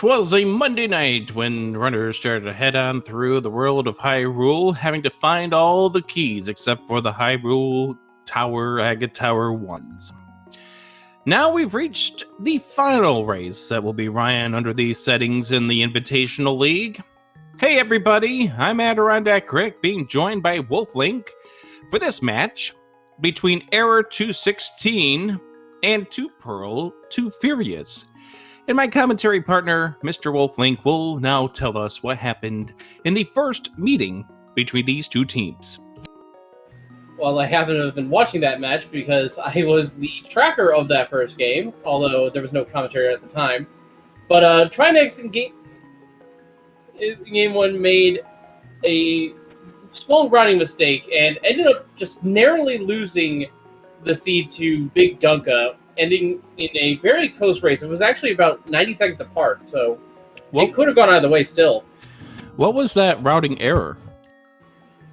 'Twas a Monday night when runners started to head on through the world of Hyrule, having to find all the keys except for the Hyrule Tower, Agate Tower ones. Now we've reached the final race that will be ran under these settings in the Invitational League. Hey everybody, I'm Adirondack Rick, being joined by Wolflink for this match between Error 216 and 2Pearl2Furious. And my commentary partner, Mr. Wolflink, will now tell us what happened in the first meeting between these two teams. Well, I happen to have been watching that match because I was the tracker of that first game, although there was no commentary at the time. But Trinex in game one made a small routing mistake and ended up just narrowly losing the seed to Big Dunka, ending in a very close race. It was actually about 90 seconds apart, so it could have gone either way still. What was that routing error?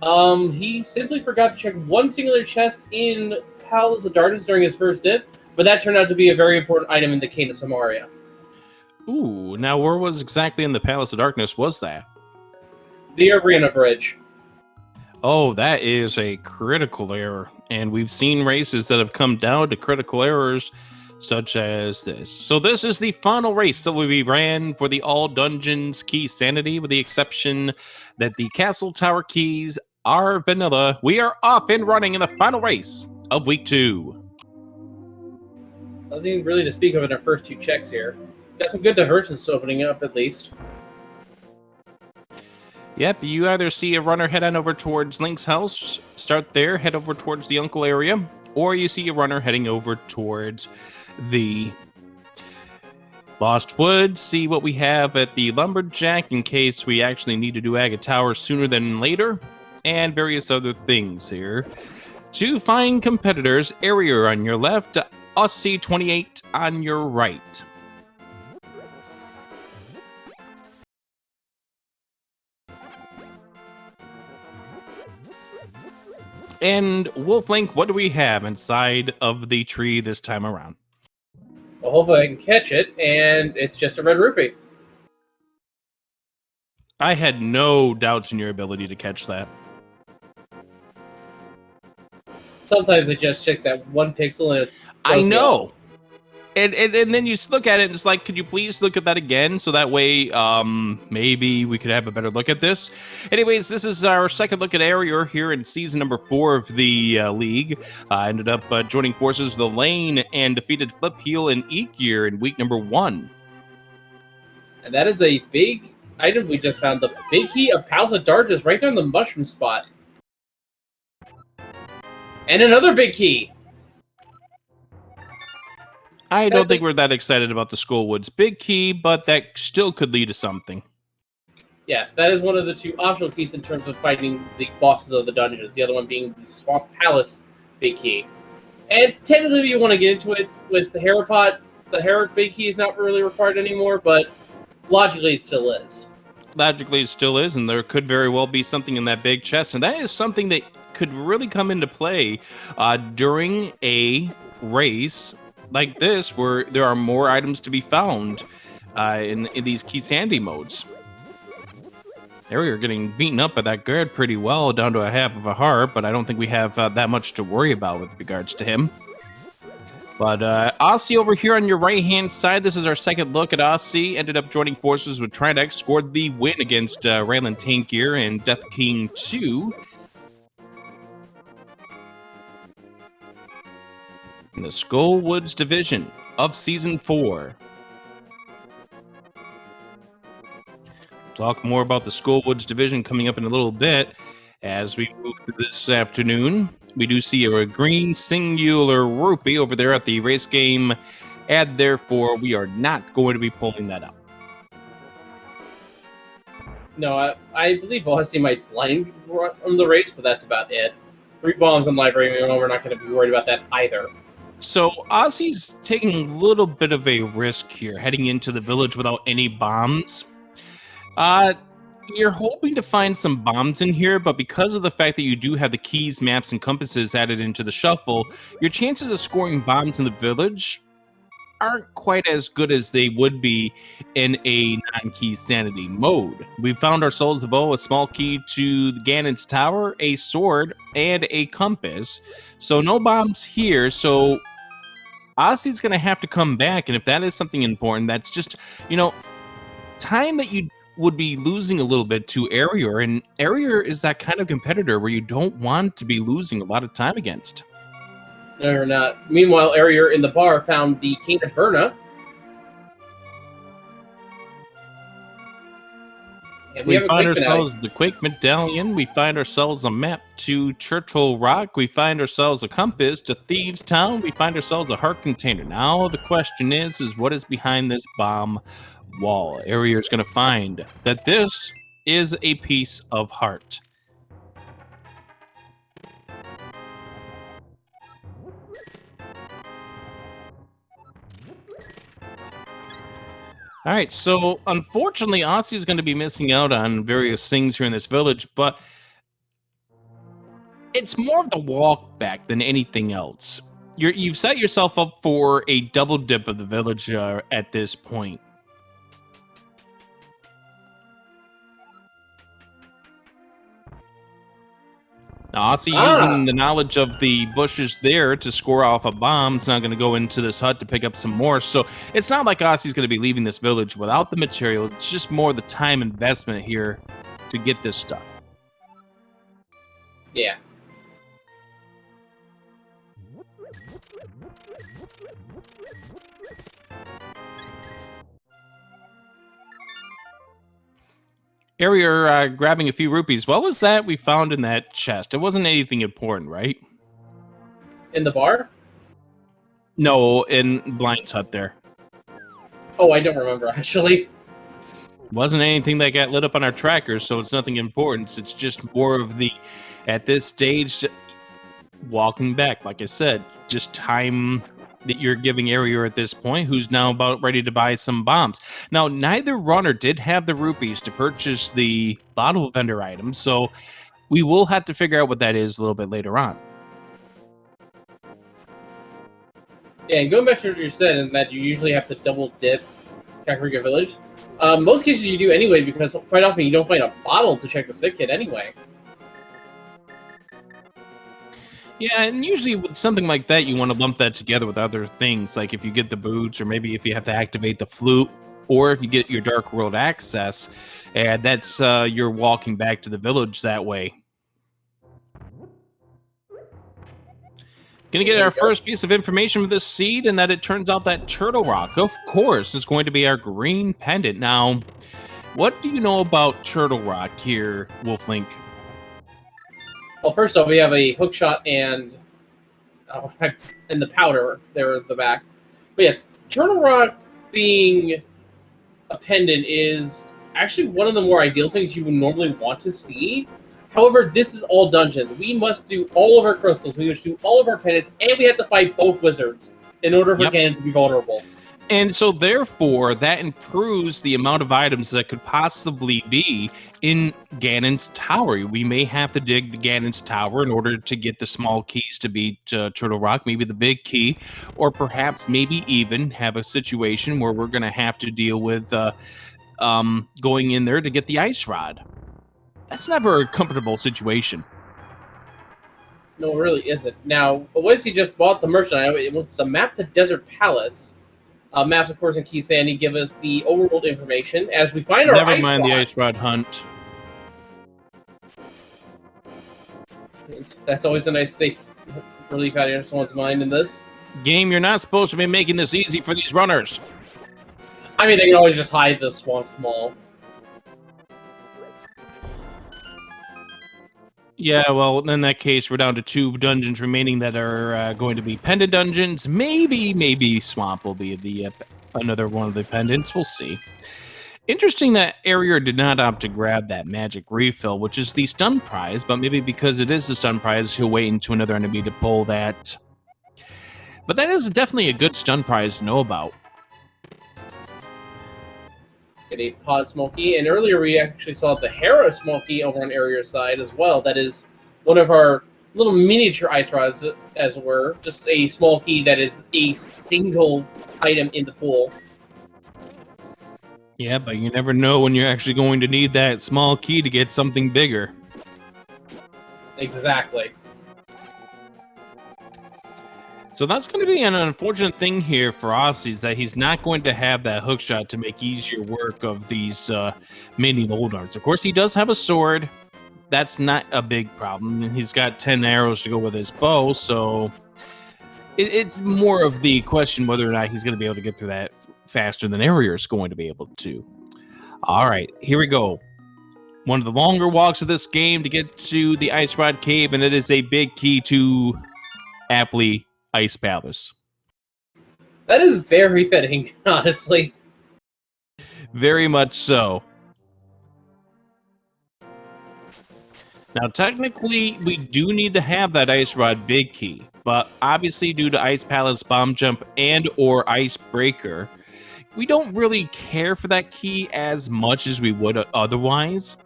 He simply forgot to check one singular chest in Palace of Darkness during his first dip, but that turned out to be a very important item in the Cane of Samaria. Ooh, now where was exactly in the Palace of Darkness was that? The Arena Bridge. Oh, that is a critical error, and we've seen races that have come down to critical errors such as this. So this is the final race that will be ran for the all dungeons key sanity, with the exception that the castle tower keys are vanilla. We are off and running in the final race of week 2. Nothing really to speak of in our first two checks here. Got some good diversions opening up at least. Yep, you either see a runner head on over towards Link's house, start there, head over towards the Uncle area, or you see a runner heading over towards the Lost Woods, see what we have at the Lumberjack in case we actually need to do Agate Tower sooner than later, and various other things here. To find competitors, area on your left, Aussie 28 on your right. And Wolflink, what do we have inside of the tree this time around? Well, hopefully I can catch it, and it's just a red rupee. I had no doubts in your ability to catch that. Sometimes I just check that one pixel and it's... I know! And then you look at it and it's like, could you please look at that again? So that way, maybe we could have a better look at this. Anyways, this is our second look at Area here in season number 4 of the league. Ended up joining forces with Elaine and defeated Flip Heel and Egear in week number 1. And that is a big item we just found. The big key of Palace of Darkness right there in the mushroom spot. And another big key. I don't think we're that excited about the Skullwoods big key, but that still could lead to something. Yes, that is one of the two optional keys in terms of fighting the bosses of the dungeons. The other one being the Swamp Palace big key. And technically, if you want to get into it with the Harapot, the Herrick big key is not really required anymore, but logically it still is. Logically it still is, and there could very well be something in that big chest, and that is something that could really come into play during a race like this, where there are more items to be found in these key sandy modes. There we are getting beaten up by that guard pretty well, down to a half of a heart, but I don't think we have that much to worry about with regards to him. But Aussie over here on your right-hand side, this is our second look at Aussie. Ended up joining forces with Trinex, scored the win against Raylan Tankier and Death King 2. In the Skullwoods division of Season 4. Talk more about the Skullwoods division coming up in a little bit as we move through this afternoon. We do see a green singular rupee over there at the race game ad, therefore we are not going to be pulling that up. No, I believe Aussie might blind on the race, but that's about it. 3 bombs on live radio, we're not going to be worried about that either. So Aussie's taking a little bit of a risk here, heading into the village without any bombs. You're hoping to find some bombs in here, but because of the fact that you do have the keys, maps, and compasses added into the shuffle, your chances of scoring bombs in the village aren't quite as good as they would be in a non-key sanity mode. We found ourselves a bow, a small key to Ganon's tower, a sword, and a compass. So no bombs here, so Ossie's going to have to come back, and if that is something important, that's just, time that you would be losing a little bit to Arrier, and Arrier is that kind of competitor where you don't want to be losing a lot of time against. No, you're not. Meanwhile, Arrier in the bar found the King of Burna. And We have find ourselves the Quake Medallion. We find ourselves a map to Churchill Rock. We find ourselves a compass to Thieves Town. We find ourselves a heart container. Now the question is what is behind this bomb wall? Arrier is going to find that this is a piece of heart. All right, so unfortunately, Aussie is going to be missing out on various things here in this village, but it's more of the walk back than anything else. You've set yourself up for a double dip of the village at this point. Now, Aussie using the knowledge of the bushes there to score off a bomb. It's not going to go into this hut to pick up some more. So it's not like Aussie's going to be leaving this village without the material. It's just more the time investment here to get this stuff. Yeah. Arrier grabbing a few rupees. What was that we found in that chest? It wasn't anything important, right? In the bar? No, in Blind's hut there. Oh, I don't remember, actually. Wasn't anything that got lit up on our trackers, so it's nothing important. It's just more of the, at this stage, walking back. Like I said, just time that you're giving Arrier at this point, who's now about ready to buy some bombs. Now, neither runner did have the rupees to purchase the bottle vendor items, so we will have to figure out what that is a little bit later on. Yeah, and going back to what you said, and that you usually have to double dip Kakariko Village. Most cases you do anyway, because quite often you don't find a bottle to check the sick kit anyway. Yeah, and usually with something like that, you want to lump that together with other things, like if you get the boots, or maybe if you have to activate the flute, or if you get your Dark World access, and that's you're walking back to the village that way. Gonna get our first piece of information with this seed, and that it turns out that Turtle Rock, of course, is going to be our green pendant. Now, what do you know about Turtle Rock here, Wolflink? Well, first off, we have a hook shot and the powder there at the back. But yeah, Turtle Rock being a pendant is actually one of the more ideal things you would normally want to see. However, this is all dungeons. We must do all of our crystals, we must do all of our pendants, and we have to fight both wizards in order for Ganon to be vulnerable. And so, therefore, that improves the amount of items that could possibly be in Ganon's tower. We may have to dig the Ganon's tower in order to get the small keys to beat Turtle Rock, maybe the big key, or perhaps maybe even have a situation where we're going to have to deal with going in there to get the ice rod. That's never a comfortable situation. No, it really isn't. Now, Oasis just bought the merchandise. It was the map to Desert Palace. Maps, of course, in Key Sandy give us the overworld information as we find our Never ice mind rod. the ice rod hunt. That's always a nice safe relief out of someone's mind in this. Game, you're not supposed to be making this easy for these runners. I mean, they can always just hide the Swamp Small. Yeah, well, in that case, we're down to 2 dungeons remaining that are going to be pendant dungeons. Maybe Swamp will be the another one of the pendants. We'll see. Interesting that Arrier did not opt to grab that magic refill, which is the stun prize, but maybe because it is the stun prize, he'll wait into another enemy to pull that. But that is definitely a good stun prize to know about. Get a Pod Smoky, and earlier we actually saw the Hera Smoky over on Arrier's side as well. That is one of our little miniature ice rods, as it were, just a small key that is a single item in the pool. Yeah, but you never know when you're actually going to need that small key to get something bigger. Exactly. So that's going to be an unfortunate thing here for Aussies, that he's not going to have that hook shot to make easier work of these mini mold arms. Of course, he does have a sword. That's not a big problem. He's got 10 arrows to go with his bow, so it's more of the question whether or not he's going to be able to get through that faster than Arrear's going to be able to. All right, here we go. One of the longer walks of this game to get to the Ice Rod Cave, and it is a big key to aptly Ice Palace. That is very fitting, honestly. Very much so. Now, technically, we do need to have that Ice Rod Big Key, but obviously due to Ice Palace Bomb Jump and or Ice Breaker, we don't really care for that key as much as we would otherwise.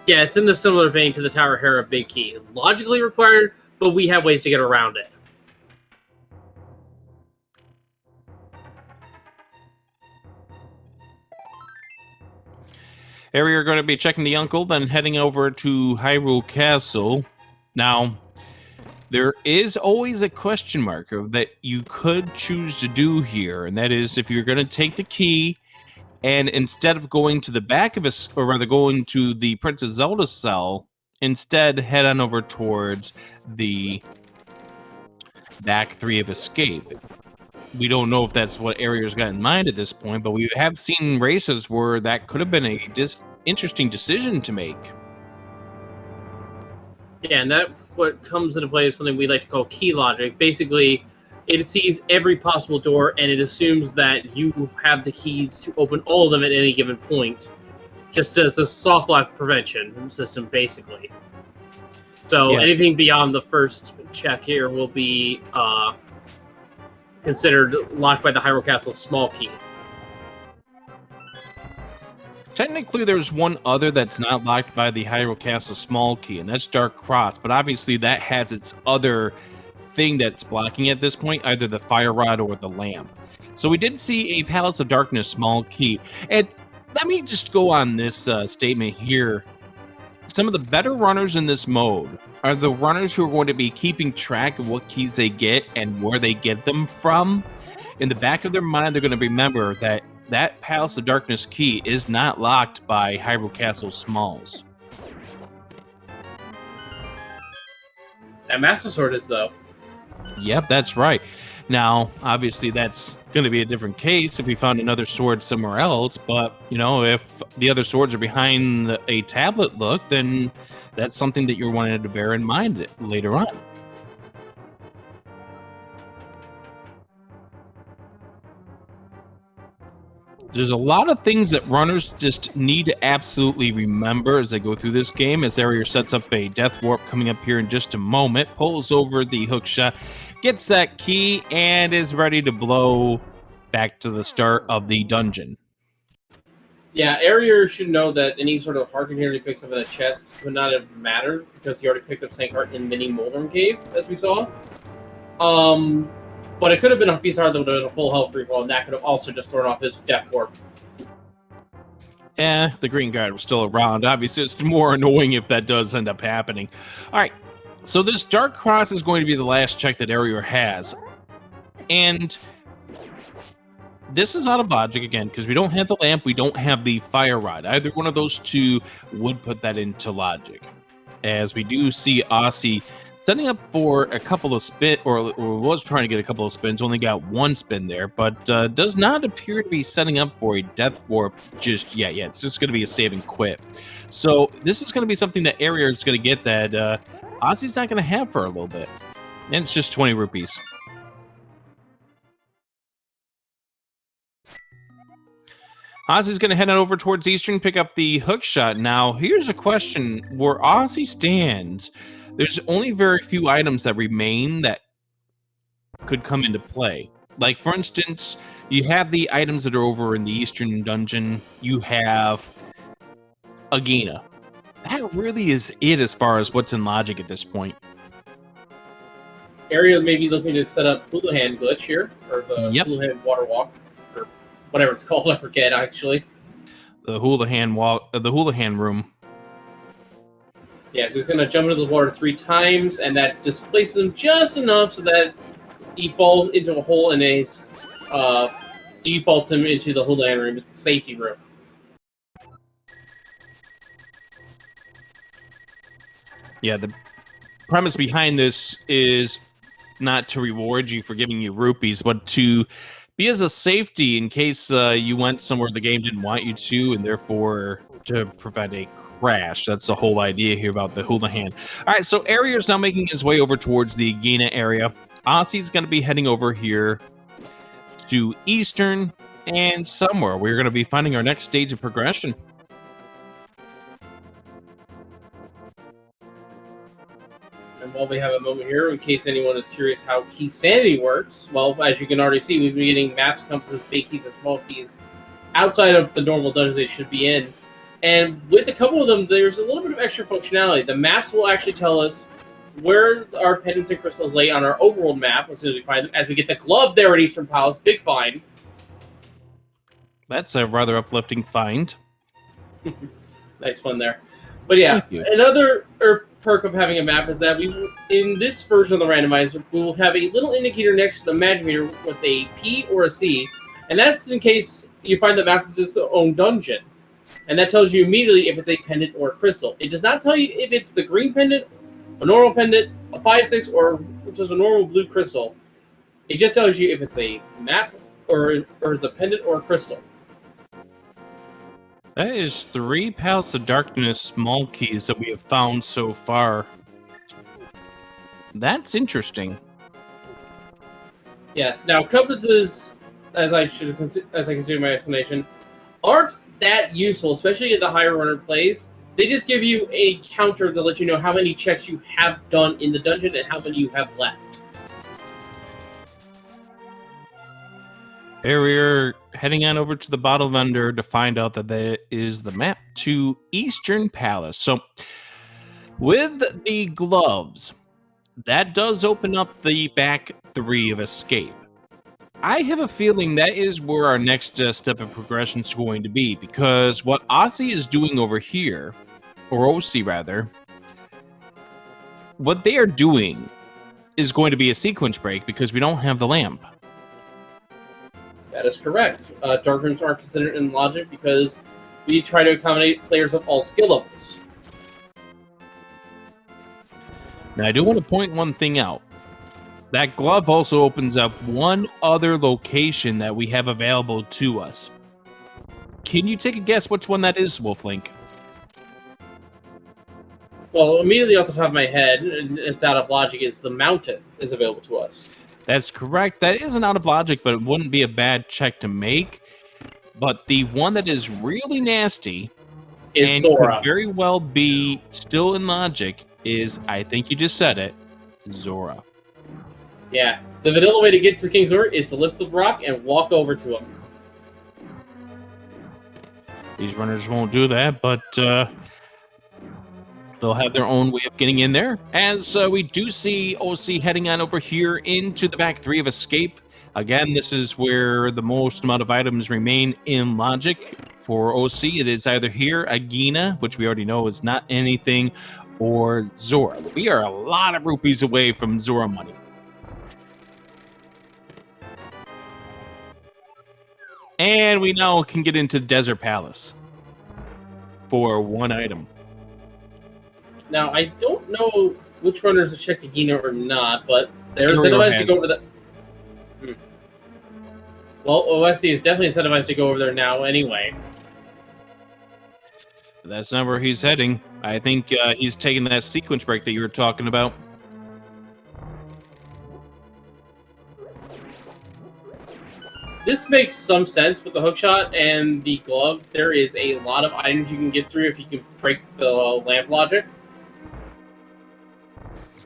Yeah, it's in a similar vein to the Tower Hera Big Key. Logically required, but we have ways to get around it. Here we are going to be checking the uncle, then heading over to Hyrule Castle. Now, there is always a question mark that you could choose to do here, and that is if you're going to take the key and instead of going to the back of us, or rather going to the Princess Zelda cell, instead head on over towards the back 3 of Escape. We don't know if that's what Arrear's got in mind at this point, but we have seen races where that could have been a interesting decision to make. Yeah, and that's what comes into play is something we like to call key logic. Basically, it sees every possible door, and it assumes that you have the keys to open all of them at any given point, just as a soft lock prevention system, basically. So anything beyond the first check here will be considered locked by the Hyrule Castle's small key. Technically, there's one other that's not locked by the Hyrule Castle small key, and that's Dark Cross, but obviously that has its other thing that's blocking at this point, either the Fire Rod or the Lamp. So we did see a Palace of Darkness small key, and let me just go on this statement here. Some of the better runners in this mode are the runners who are going to be keeping track of what keys they get and where they get them from. In the back of their mind, they're going to remember that that Palace of Darkness key is not locked by Hyrule Castle Smalls. That Master Sword is, though. Yep, that's right. Now, obviously, that's going to be a different case if we found another sword somewhere else, but, you know, if the other swords are behind a tablet look, then that's something that you're wanting to bear in mind later on. There's a lot of things that runners just need to absolutely remember as they go through this game. As Arrear sets up a Death Warp coming up here in just a moment, pulls over the hook shot, gets that key, and is ready to blow back to the start of the dungeon. Yeah, Arrear should know that any sort of heart container he picks up in the chest would not have mattered because he already picked up Snake Heart in Mini Moldrum Cave, as we saw. But it could have been a piece of heart that would have been a full health reroll, and that could have also just thrown off his Death Warp. The green guard was still around. Obviously, it's more annoying if that does end up happening. All right, so this Dark Cross is going to be the last check that Arrear has. And this is out of logic, again, because we don't have the lamp, we don't have the fire rod. Either one of those two would put that into logic. As we do see Aussie setting up for a couple of spin, or was trying to get a couple of spins, only got one spin there, but does not appear to be setting up for a Death Warp just yet. Yeah, it's just going to be a save and quit. So this is going to be something that Arrear is going to get that Aussie's not going to have for a little bit. And it's just 20 rupees. Aussie's going to head on over towards Eastern, pick up the hook shot. Now, here's a question. Where Aussie stands, there's only very few items that remain that could come into play. Like, for instance, you have the items that are over in the Eastern dungeon. You have Agina. that really is it as far as what's in logic at this point. Area may be looking to set up hula hand glitch here, or the Yep. hula hand water walk, or whatever it's called. I forget actually. The hula hand walk, the hula hand room. Yeah, so he's going to jump into the water 3 times, and that displaces him just enough so that he falls into a hole and defaults him into the hula hand room. It's the safety room. Yeah, the premise behind this is not to reward you for giving you rupees, but to be as a safety in case you went somewhere the game didn't want you to, and therefore to prevent a crash. That's the whole idea here about the hula hand. All right, so Arrear's now making his way over towards the Gina area. Ossie's going to be heading over here to Eastern, and somewhere we're going to be finding our next stage of progression. And while we have a moment here, in case anyone is curious how key sanity works, well, as you can already see, we've been getting maps, compasses, big keys, and small keys outside of the normal dungeons they should be in. And with a couple of them, there's a little bit of extra functionality. The maps will actually tell us where our pendants and crystals lay on our overworld map as soon as we find them. As we get the glove there at Eastern Palace, big find. That's a rather uplifting find. Nice one there. But yeah, another perk of having a map is that in this version of the randomizer, we will have a little indicator next to the magic meter with a P or a C, and that's in case you find the map of its own dungeon. And that tells you immediately if it's a pendant or a crystal. It does not tell you if it's the green pendant, a normal pendant, a 5/6, or just a normal blue crystal. It just tells you if it's a map or it's a pendant or a crystal. That is 3 Palace of Darkness small keys that we have found so far. That's interesting. Yes. Now, compasses, as I continue my explanation, aren't that useful, especially in the higher runner plays. They just give you a counter to let you know how many checks you have done in the dungeon and how many you have left. We're heading on over to the bottle vendor to find out that there is the map to Eastern Palace. So, with the gloves, that does open up the back 3 of escape. I have a feeling that is where our next step of progression is going to be, because what Aussie is doing over here, or OC rather, what they are doing is going to be a sequence break because we don't have the lamp. That is correct. Dark rooms aren't considered in logic because we try to accommodate players of all skill levels. Now, I do want to point one thing out. That glove also opens up one other location that we have available to us. Can you take a guess which one that is, Wolflink? Well, immediately off the top of my head, and it's out of logic, is the mountain is available to us. That's correct. That isn't out of logic, but it wouldn't be a bad check to make. But the one that is really nasty Is and Zora. could very well be still in logic is, I think you just said it, Zora. Yeah. The vanilla way to get to King Zora is to lift the rock and walk over to him. These runners won't do that, but they'll have their own way of getting in there. As we do see OC heading on over here into the back 3 of escape. Again, this is where the most amount of items remain in logic. For OC, it is either here, Agina, which we already know is not anything, or Zora. We are a lot of rupees away from Zora money. And we now can get into Desert Palace for 1 item. Now, I don't know which runners have checked Agina or not, but they're incentivized to go over that. Well, OSC is definitely incentivized to go over there now anyway. That's not where he's heading. I think he's taking that sequence break that you were talking about. This makes some sense with the hookshot and the glove. There is a lot of items you can get through if you can break the lamp logic.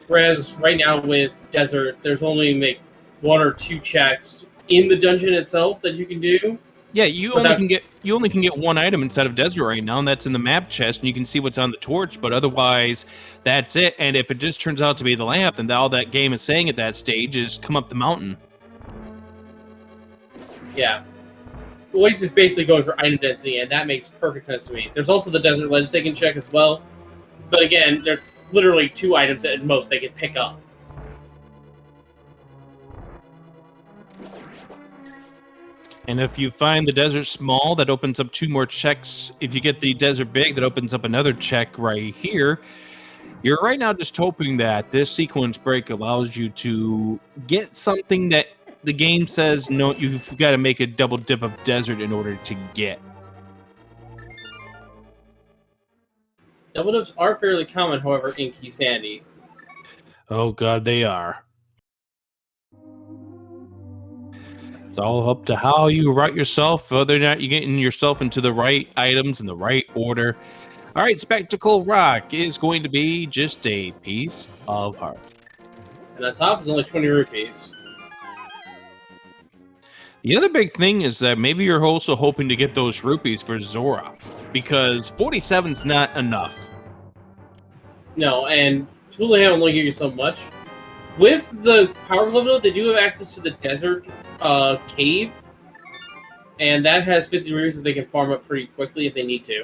Whereas right now with Desert, there's only 1 or 2 checks in the dungeon itself that you can do. Yeah, you only can get one item inside of desert right now, and that's in the map chest, and you can see what's on the torch. But otherwise, that's it. And if it just turns out to be the lamp, then all that game is saying at that stage is come up the mountain. Yeah. Oasis is basically going for item density, and that makes perfect sense to me. There's also the desert ledge they can check as well. But again, there's literally 2 items at most they can pick up. And if you find the desert small, that opens up 2 more checks. If you get the desert big, that opens up another check right here. You're right now just hoping that this sequence break allows you to get something that the game says, no, you've got to make a double dip of desert in order to get. Double dips are fairly common, however, in Key Sandy. Oh, God, they are. It's all up to how you route yourself, whether or not you're getting yourself into the right items in the right order. All right, Spectacle Rock is going to be just a piece of heart. And on top is only 20 rupees. The other big thing is that maybe you're also hoping to get those rupees for Zora, because 47's not enough. No, and Houlihan will only give you so much. With the power glove, they do have access to the desert cave, and that has 50 rupees that they can farm up pretty quickly if they need to.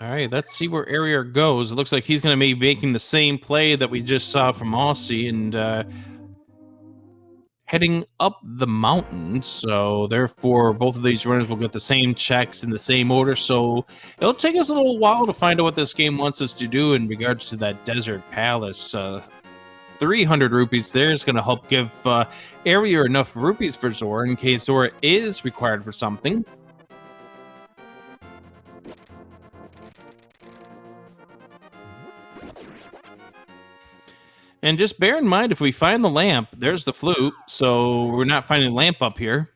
All right, let's see where Arier goes. It looks like he's going to be making the same play that we just saw from Aussie and heading up the mountain. So therefore, both of these runners will get the same checks in the same order. So it'll take us a little while to find out what this game wants us to do in regards to that desert palace. 300 rupees there is going to help give Arier enough rupees for Zora in case Zora is required for something. And just bear in mind, if we find the lamp, there's the flute, so we're not finding the lamp up here.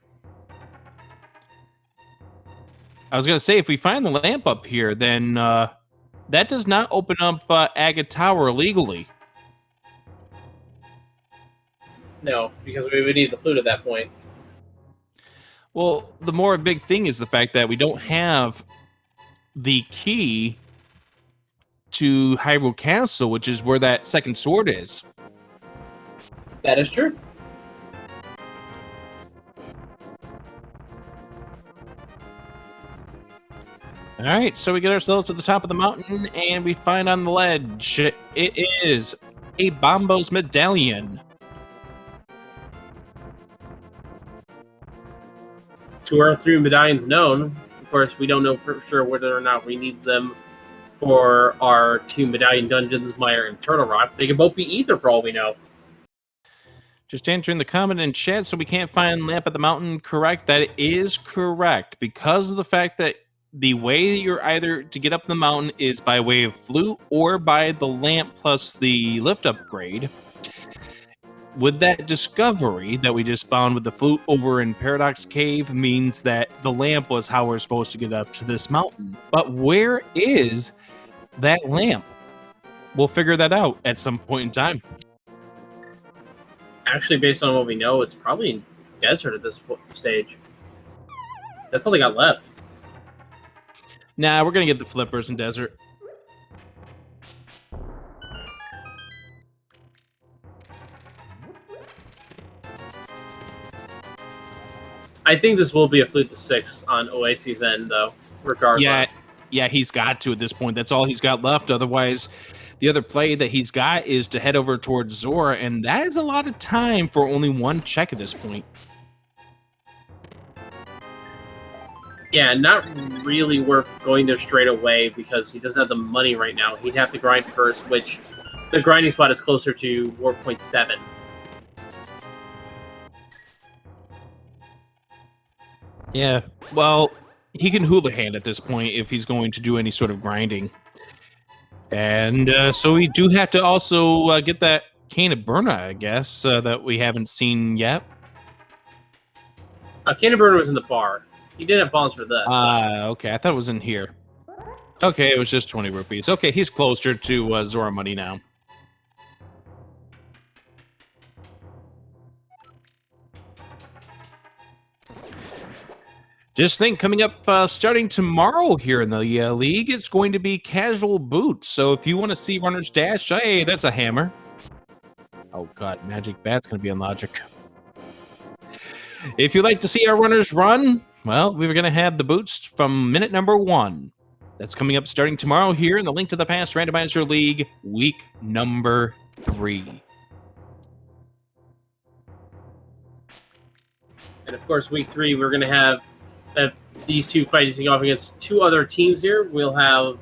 I was going to say, if we find the lamp up here, then that does not open up Agate Tower legally. No, because we would need the flute at that point. Well, the more big thing is the fact that we don't have the key to Hyrule Castle, which is where that second sword is. That is true. All right, so we get ourselves to the top of the mountain, and we find on the ledge, it is a Bombo's medallion. 2 or 3 medallions known. Of course, we don't know for sure whether or not we need them for our 2 medallion dungeons, Mire and Turtle Rock. They could both be ether for all we know. Just answering the comment in chat, so we can't find lamp at the mountain. Correct. That is correct. Because of the fact that the way you're either to get up the mountain is by way of flute or by the lamp plus the lift upgrade. With that discovery that we just found with the flute over in Paradox Cave means that the lamp was how we're supposed to get up to this mountain. But where is that lamp? We'll figure that out at some point in time. Actually, based on what we know, it's probably in desert at this stage. That's all they got left. Nah, we're going to get the flippers in desert. I think this will be a flute to 6 on Oasis' end, though, regardless. Yeah, he's got to at this point. That's all he's got left. Otherwise, the other play that he's got is to head over towards Zora, and that is a lot of time for only 1 check at this point. Yeah, not really worth going there straight away because he doesn't have the money right now. He'd have to grind first, which the grinding spot is closer to Warp Point 7. Yeah, well, he can Houlihan at this point if he's going to do any sort of grinding. And so we do have to also get that Cane of Burna, I guess, that we haven't seen yet. Cane of Burna was in the bar. He didn't have bombs for this. Okay, I thought it was in here. Okay, it was just 20 rupees. Okay, he's closer to Zora money now. Just think, coming up starting tomorrow here in the league, it's going to be casual boots. So if you want to see runners dash, hey, that's a hammer. Oh god, magic bat's going to be on logic. If you'd like to see our runners run, well, we're going to have the boots from minute number 1. That's coming up starting tomorrow here in the Link to the Past Randomizer League, week number 3. And of course, week 3, we're going to have these two fighting off against 2 other teams here. We'll have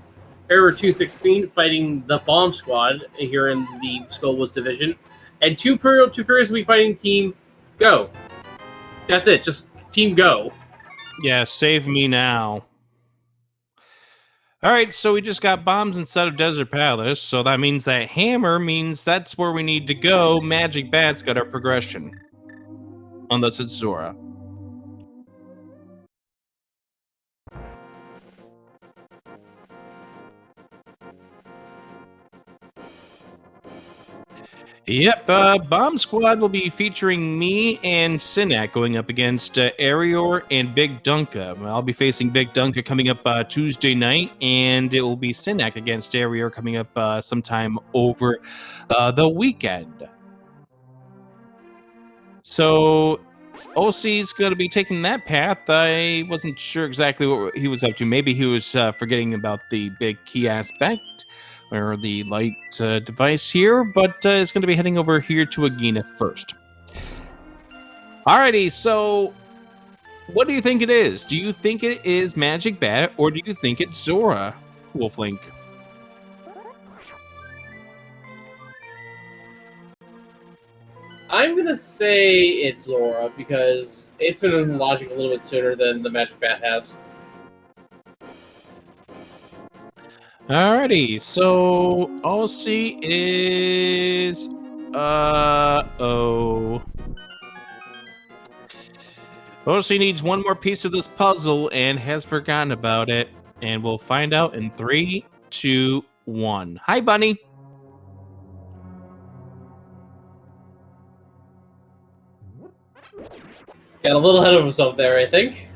Error 216 fighting the Bomb Squad here in the Skullwoods division. And 2Pearl2Furious will be fighting Team Go. That's it. Just Team Go. Yeah, save me now. All right, so we just got bombs instead of Desert Palace, so that means that hammer means that's where we need to go. Magic Bat's got our progression. Unless it's Zora. Yep, Bomb Squad will be featuring me and Sinak going up against Arior and Big Dunka. I'll be facing Big Dunka coming up Tuesday night, and it will be Sinak against Arior coming up sometime over the weekend. So OC's going to be taking that path. I wasn't sure exactly what he was up to. Maybe he was forgetting about the big key aspect, or the light device here, but is going to be heading over here to Agina first. Alrighty, so what do you think it is? Do you think it is Magic Bat, or do you think it's Zora, Wolflink? I'm going to say it's Zora, because it's been in logic a little bit sooner than the Magic Bat has. Alrighty, so OC is OC needs one more piece of this puzzle and has forgotten about it, and we'll find out in 3, 2, 1. Hi, Bunny. Got a little ahead of himself there, I think.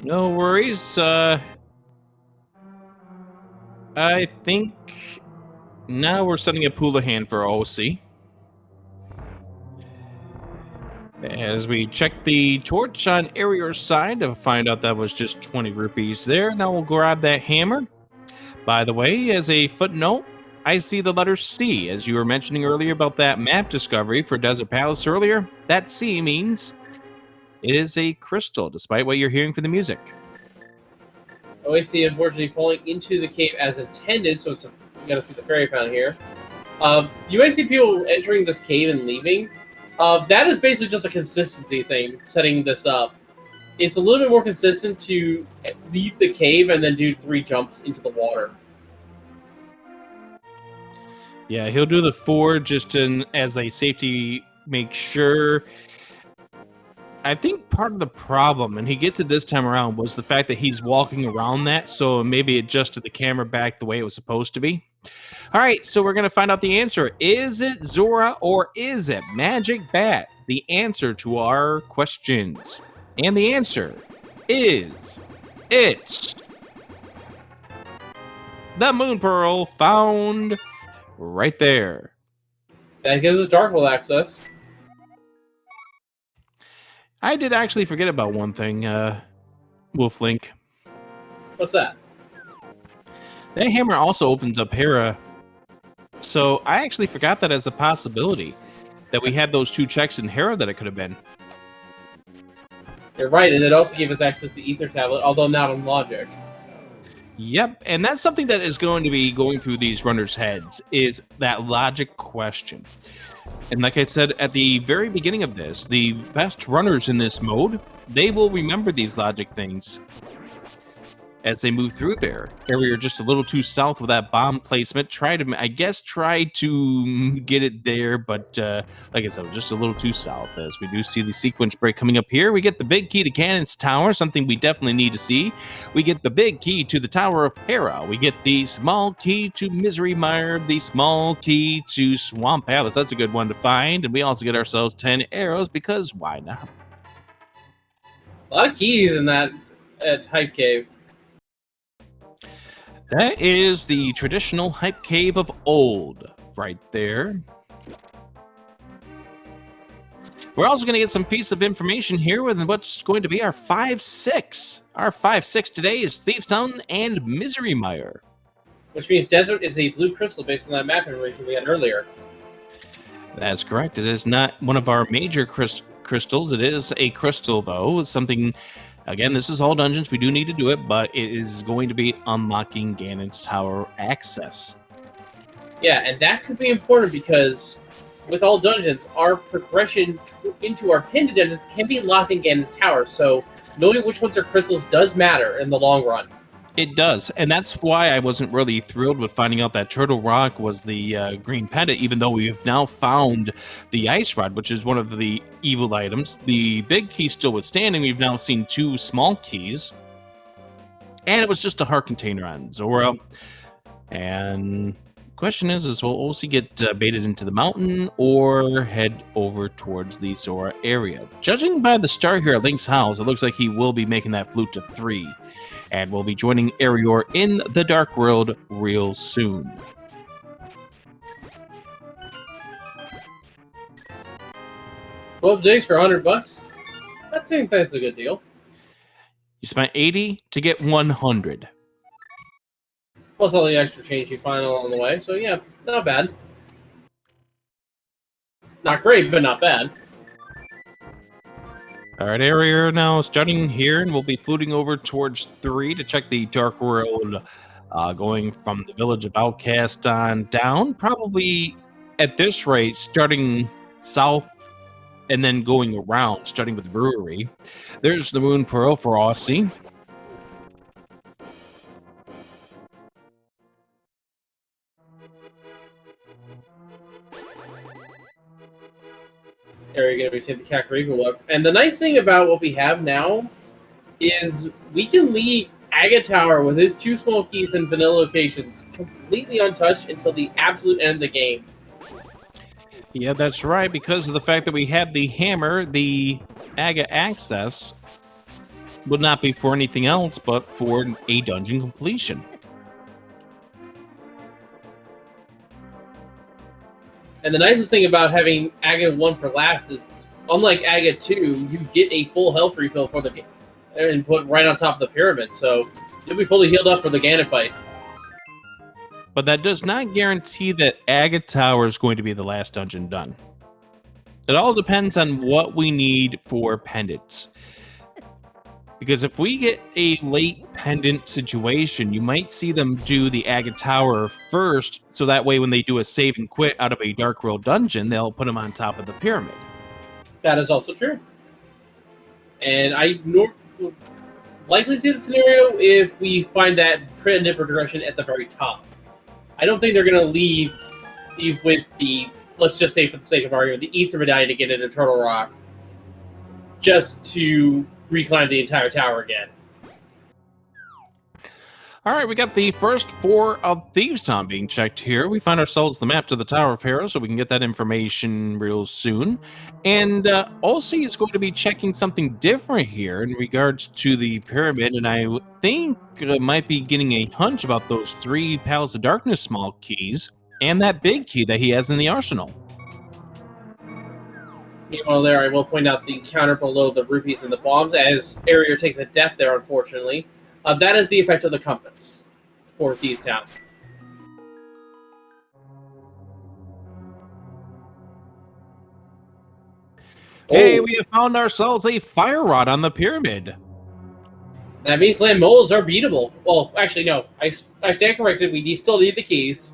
No worries. I think now we're setting a pool of hand for OC. As we check the torch on Arior's side to find out that was just 20 rupees there. Now we'll grab that hammer. By the way, as a footnote, I see the letter C. As you were mentioning earlier about that map discovery for Desert Palace earlier, that C means it is a crystal, despite what you're hearing from the music. OAC unfortunately falling into the cave as intended, so you gotta see the fairy fountain here. You might see people entering this cave and leaving. That is basically just a consistency thing, setting this up. It's a little bit more consistent to leave the cave and then do 3 jumps into the water. Yeah, he'll do the 4 just as a safety, make sure. I think part of the problem, and he gets it this time around, was the fact that he's walking around that, so maybe adjusted the camera back the way it was supposed to be. All right, so we're going to find out the answer. Is it Zora or is it Magic Bat? The answer to our questions. And the answer is it's the Moon Pearl found right there. That gives us Dark World access. I did actually forget about one thing, Wolflink. What's that? That hammer also opens up Hera. So I actually forgot that as a possibility, that we had those 2 checks in Hera that it could have been. You're right, and it also gave us access to Ether Tablet, although not on logic. Yep, and that's something that is going to be going through these runners' heads, is that logic question. And like I said at the very beginning of this, the best runners in this mode, they will remember these logic things. as they move through there. Area just a little too south with that bomb placement. Try to get it there, but like I said, just a little too south. As we do see the sequence break coming up here, we get the big key to Cannon's Tower, something we definitely need to see. We get the big key to the Tower of Hera. We get the small key to Misery Mire, the small key to Swamp Palace. That's a good one to find. And we also get ourselves 10 arrows, because why not? A lot of keys in that Hype Cave. That is the traditional Hype Cave of old, right there. We're also going to get some piece of information here with what's going to be our 5-6. Our 5-6 today is Thieves' Town and Misery Mire. Which means Desert is a blue crystal based on that map information we had earlier. That's correct. It is not one of our major crystals. It is a crystal, though. It's something... Again, this is all dungeons. We do need to do it, but it is going to be unlocking Ganon's Tower access. Yeah, and that could be important because with all dungeons, our progression into our pinned dungeons can be locked in Ganon's Tower. So knowing which ones are crystals does matter in the long run. It does, and that's why I wasn't really thrilled with finding out that Turtle Rock was the green pendant, even though we've now found the Ice Rod, which is one of the evil items. The big key still withstanding, we've now seen 2 small keys, and it was just a heart container on Zora. And the question is will Osi get baited into the mountain or head over towards the Zora area? Judging by the star here at Link's house, it looks like he will be making that flute to 3. And we'll be joining Arior in the Dark World real soon. $12 for $100. That's a good deal. You spent 80 to get 100. Plus all the extra change you find along the way. So yeah, not bad. Not great, but not bad. All right, Arior now starting here, and we'll be fluting over towards 3 to check the Dark World, going from the village of Outcast on down. Probably at this rate, starting south and then going around, starting with the brewery. There's the Moon Pearl for Aussie. Area going to be taking the Kakariko up. And the nice thing about what we have now is we can leave Aga Tower with its 2 small keys and vanilla locations completely untouched until the absolute end of the game. Yeah, that's right. Because of the fact that we have the hammer, the Aga access would not be for anything else but for a dungeon completion. And the nicest thing about having Aga 1 for last is, unlike Aga 2, you get a full health refill for the game and put right on top of the pyramid. So you'll be fully healed up for the Ganon fight. But that does not guarantee that Aga Tower is going to be the last dungeon done. It all depends on what we need for pendants. Because if we get a late pendant situation, you might see them do the Aga Tower first, so that way when they do a save and quit out of a Dark World dungeon, they'll put them on top of the pyramid. That is also true. And I likely see the scenario if we find that pendant progression at the very top. I don't think they're going to leave with the, let's just say for the sake of argument, the Ether Medallion to get into Turtle Rock just to reclimb the entire tower again. All right, we got the first 4 of Thieves' Town being checked here. We find ourselves the map to the Tower of Hera, so we can get that information real soon. And Olsey is going to be checking something different here in regards to the pyramid, and I think might be getting a hunch about those 3 Palace of Darkness small keys and that big key that he has in the arsenal. Meanwhile, there, I will point out the counter below the rupees and the bombs, as Arior takes a death there, unfortunately. That is the effect of the compass for Thieves' Town. Hey, we have found ourselves a fire rod on the pyramid. That means land moles are beatable. Well, actually, no. I stand corrected. We still need the keys.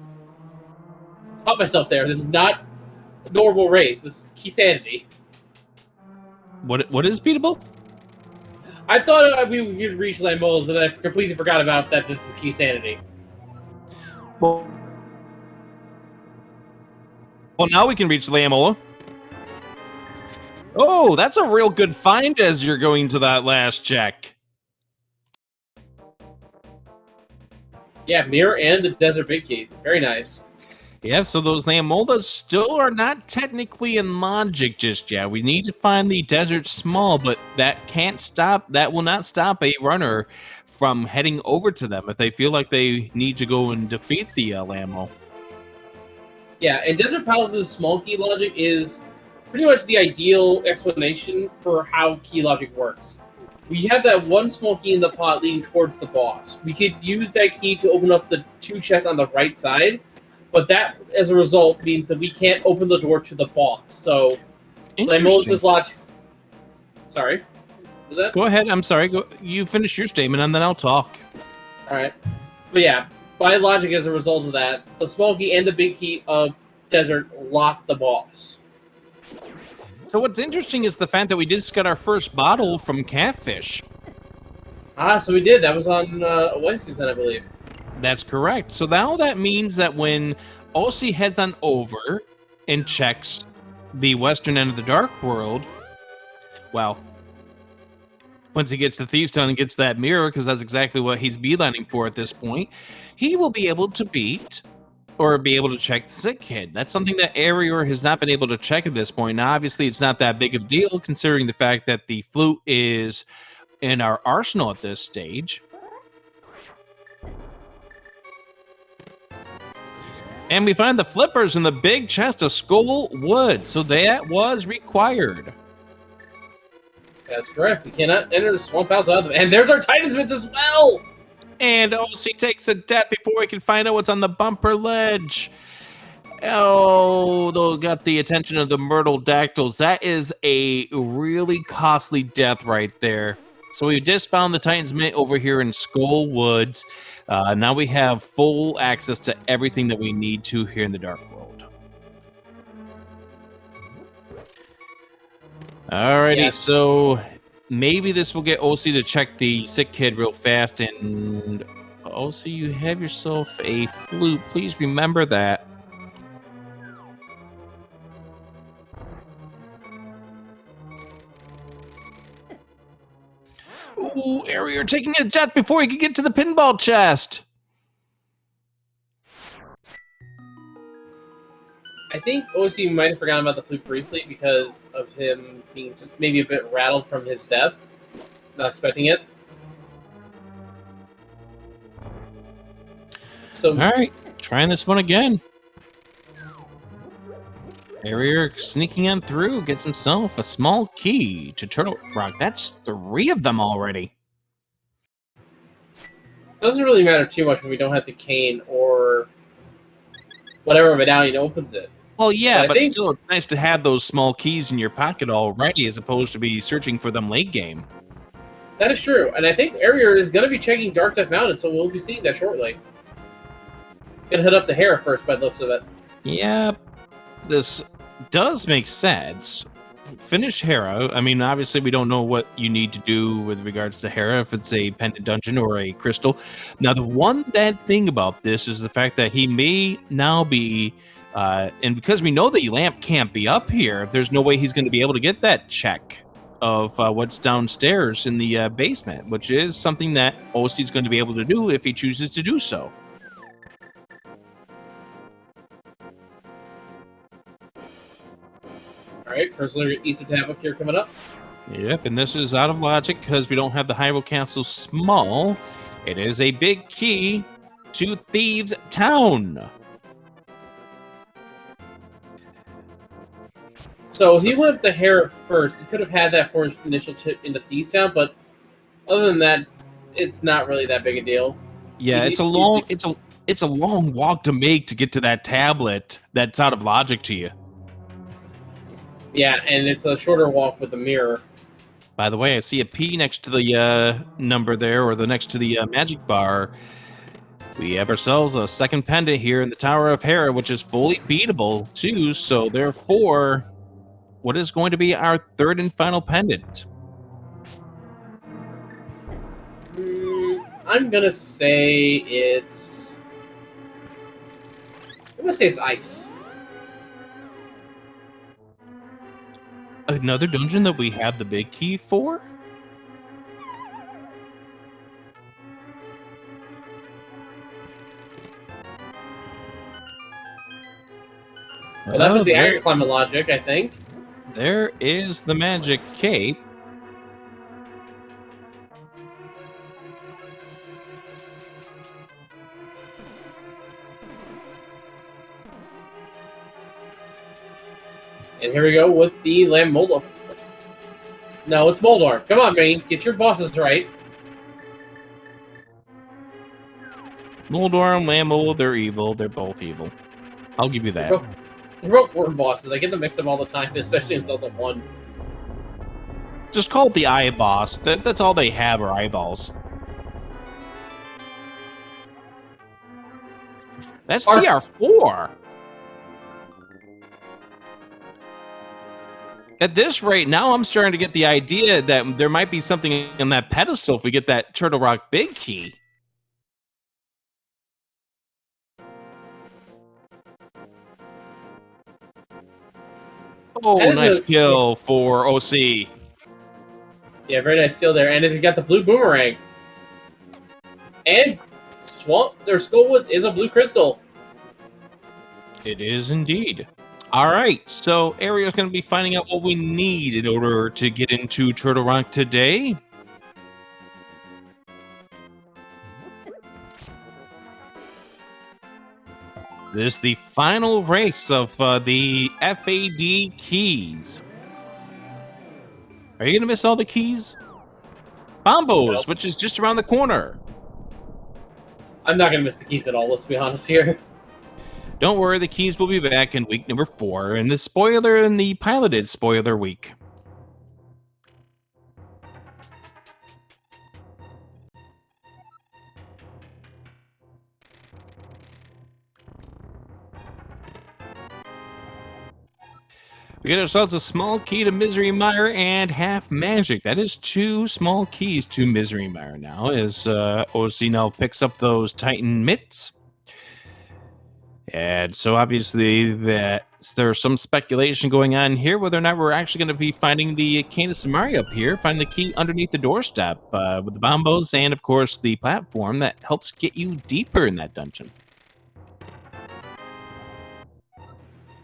Caught myself there. This is not a normal race. This is key sanity. What is beatable? I thought we could reach Lamola's, but I completely forgot about that. This is key sanity. Well, now we can reach Lamola. Oh, that's a real good find as you're going to that last check. Yeah, Mirror and the Desert Big Key. Very nice. Yeah, so those Lamolas still are not technically in logic just yet. We need to find the Desert Small, but that will not stop a runner from heading over to them if they feel like they need to go and defeat the Lamo. Yeah, and Desert Palace's small key logic is pretty much the ideal explanation for how key logic works. We have that one small key in the pot leading towards the boss. We could use that key to open up the 2 chests on the right side, but that, as a result, means that we can't open the door to the boss. So, Lamola's logic... Sorry? Was that? Go ahead, I'm sorry. You finish your statement, and then I'll talk. Alright. But yeah, by logic, as a result of that, the small key and the big key of Desert lock the boss. So what's interesting is the fact that we just got our first bottle from Catfish. Ah, so we did. That was on Wednesdays, then, I believe. That's correct. So now that means that when OC heads on over and checks the western end of the Dark World, well, once he gets to Thieves Town and gets that mirror, because that's exactly what he's beelining for at this point, he will be able to beat or be able to check the Sick Kid. That's something that Arior has not been able to check at this point. Now, obviously, it's not that big of a deal, considering the fact that the flute is in our arsenal at this stage. And we find the flippers in the big chest of Skull Wood, so that was required. That's correct. We cannot enter the swamp house out of them. And there's our Titan's Mitts as well! And OC takes a death before we can find out what's on the bumper ledge. Oh, those got the attention of the Myrtle Dactyls. That is a really costly death right there. So we just found the Titan's Mitt over here in Skull Woods. Now we have full access to everything that we need to here in the Dark World. Alrighty, yeah. So maybe this will get OC to check the Sick Kid real fast. And OC, you have yourself a flute. Please remember that. Ooh, Arior taking a death before he can get to the pinball chest. I think OC might have forgotten about the flute briefly because of him being just maybe a bit rattled from his death. Not expecting it. So, all right, trying this one again. Arior sneaking on through, gets himself a small key to Turtle Rock. That's 3 of them already. Doesn't really matter too much when we don't have the cane or whatever medallion opens it. Well, yeah, but still, it's nice to have those small keys in your pocket already as opposed to be searching for them late game. That is true, and I think Arior is going to be checking Dark Death Mountain, so we'll be seeing that shortly. Gonna head up to Hera first by the looks of it. Yeah, this does make sense. Finish Hera. I mean, obviously, we don't know what you need to do with regards to Hera, if it's a pendant dungeon or a crystal. Now, the one bad thing about this is the fact that he may now be, and because we know the lamp can't be up here, there's no way he's going to be able to get that check of what's downstairs in the basement, which is something that OC is going to be able to do if he chooses to do so. Alright, first Ether tablet here coming up. Yep, and this is out of logic because we don't have the Hyrule Castle small. It is a big key to Thieves Town. So he went to Hera first. He could have had that for his initial tip into Thieves Town, but other than that, it's not really that big a deal. Yeah, it's a long walk to make to get to that tablet that's out of logic to you. Yeah, and it's a shorter walk with the mirror. By the way, I see a P next to the number there, or the next to the magic bar. We have ourselves a second pendant here in the Tower of Hera, which is fully beatable too. So therefore, what is going to be our third and final pendant? I'm gonna say it's ice. Another dungeon that we have the big key for? Well, that was the there, iron climate logic, I think. there is the magic cape. And here we go with the Lamb Moldorf. No, it's Moldorf. Come on, Maine. Get your bosses right. Moldor and Lambo, they're evil. They're both evil. I'll give you that. They're both worm bosses. I get them mixed up all the time, especially in Zelda 1. Just call it the eye boss. That's all they have are eyeballs. That's TR4. At this rate, now I'm starting to get the idea that there might be something in that pedestal if we get that Turtle Rock big key. Oh, nice kill for OC. Yeah, very nice kill there. And he got the blue boomerang. And Skullwoods is a blue crystal. It is indeed. All right, so Ariel's going to be finding out what we need in order to get into Turtle Rock today. This is the final race of the FAD keys. Are you going to miss all the keys? Bombos, Nope. which is just around the corner. I'm not going to miss the keys at all, let's be honest here. Don't worry, the keys will be back in week number 4 in the spoiler and the piloted spoiler week. We get ourselves a small key to Misery Mire and half magic. That is 2 small keys to Misery Mire now, as OC now picks up those Titan mitts. And so obviously there's some speculation going on here whether or not we're actually going to be finding the Canis Amari up here, find the key underneath the doorstep with the bombos and, of course, the platform that helps get you deeper in that dungeon.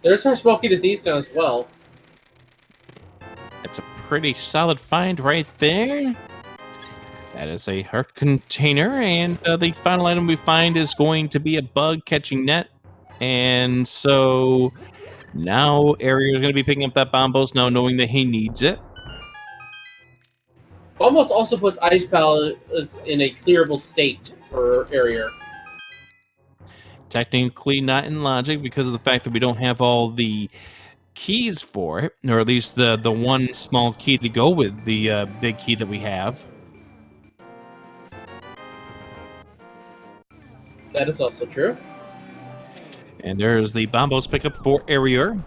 There's our small key to Thieves Town as well. That's a pretty solid find right there. That is a heart container, and the final item we find is going to be a bug catching net. And so now Ariel is going to be picking up that bombos now, knowing that he needs it. Bombos also puts Ice Palace in a clearable state for Ariel. Technically not in logic because of the fact that we don't have all the keys for it, or at least the one small key to go with the big key that we have. That is also true. And there's the bombos pickup for Ariel.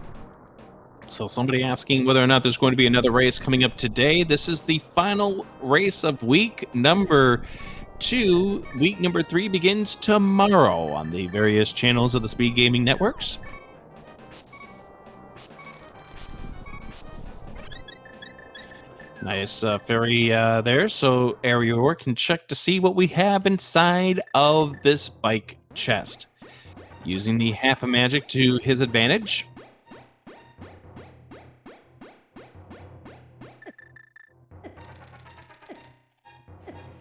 So somebody asking whether or not there's going to be another race coming up today. This is the final race of week number 2. Week number 3 begins tomorrow on the various channels of the SpeedGaming networks. Nice ferry there, so Ariel can check to see what we have inside of this bike chest. Using the half of magic to his advantage.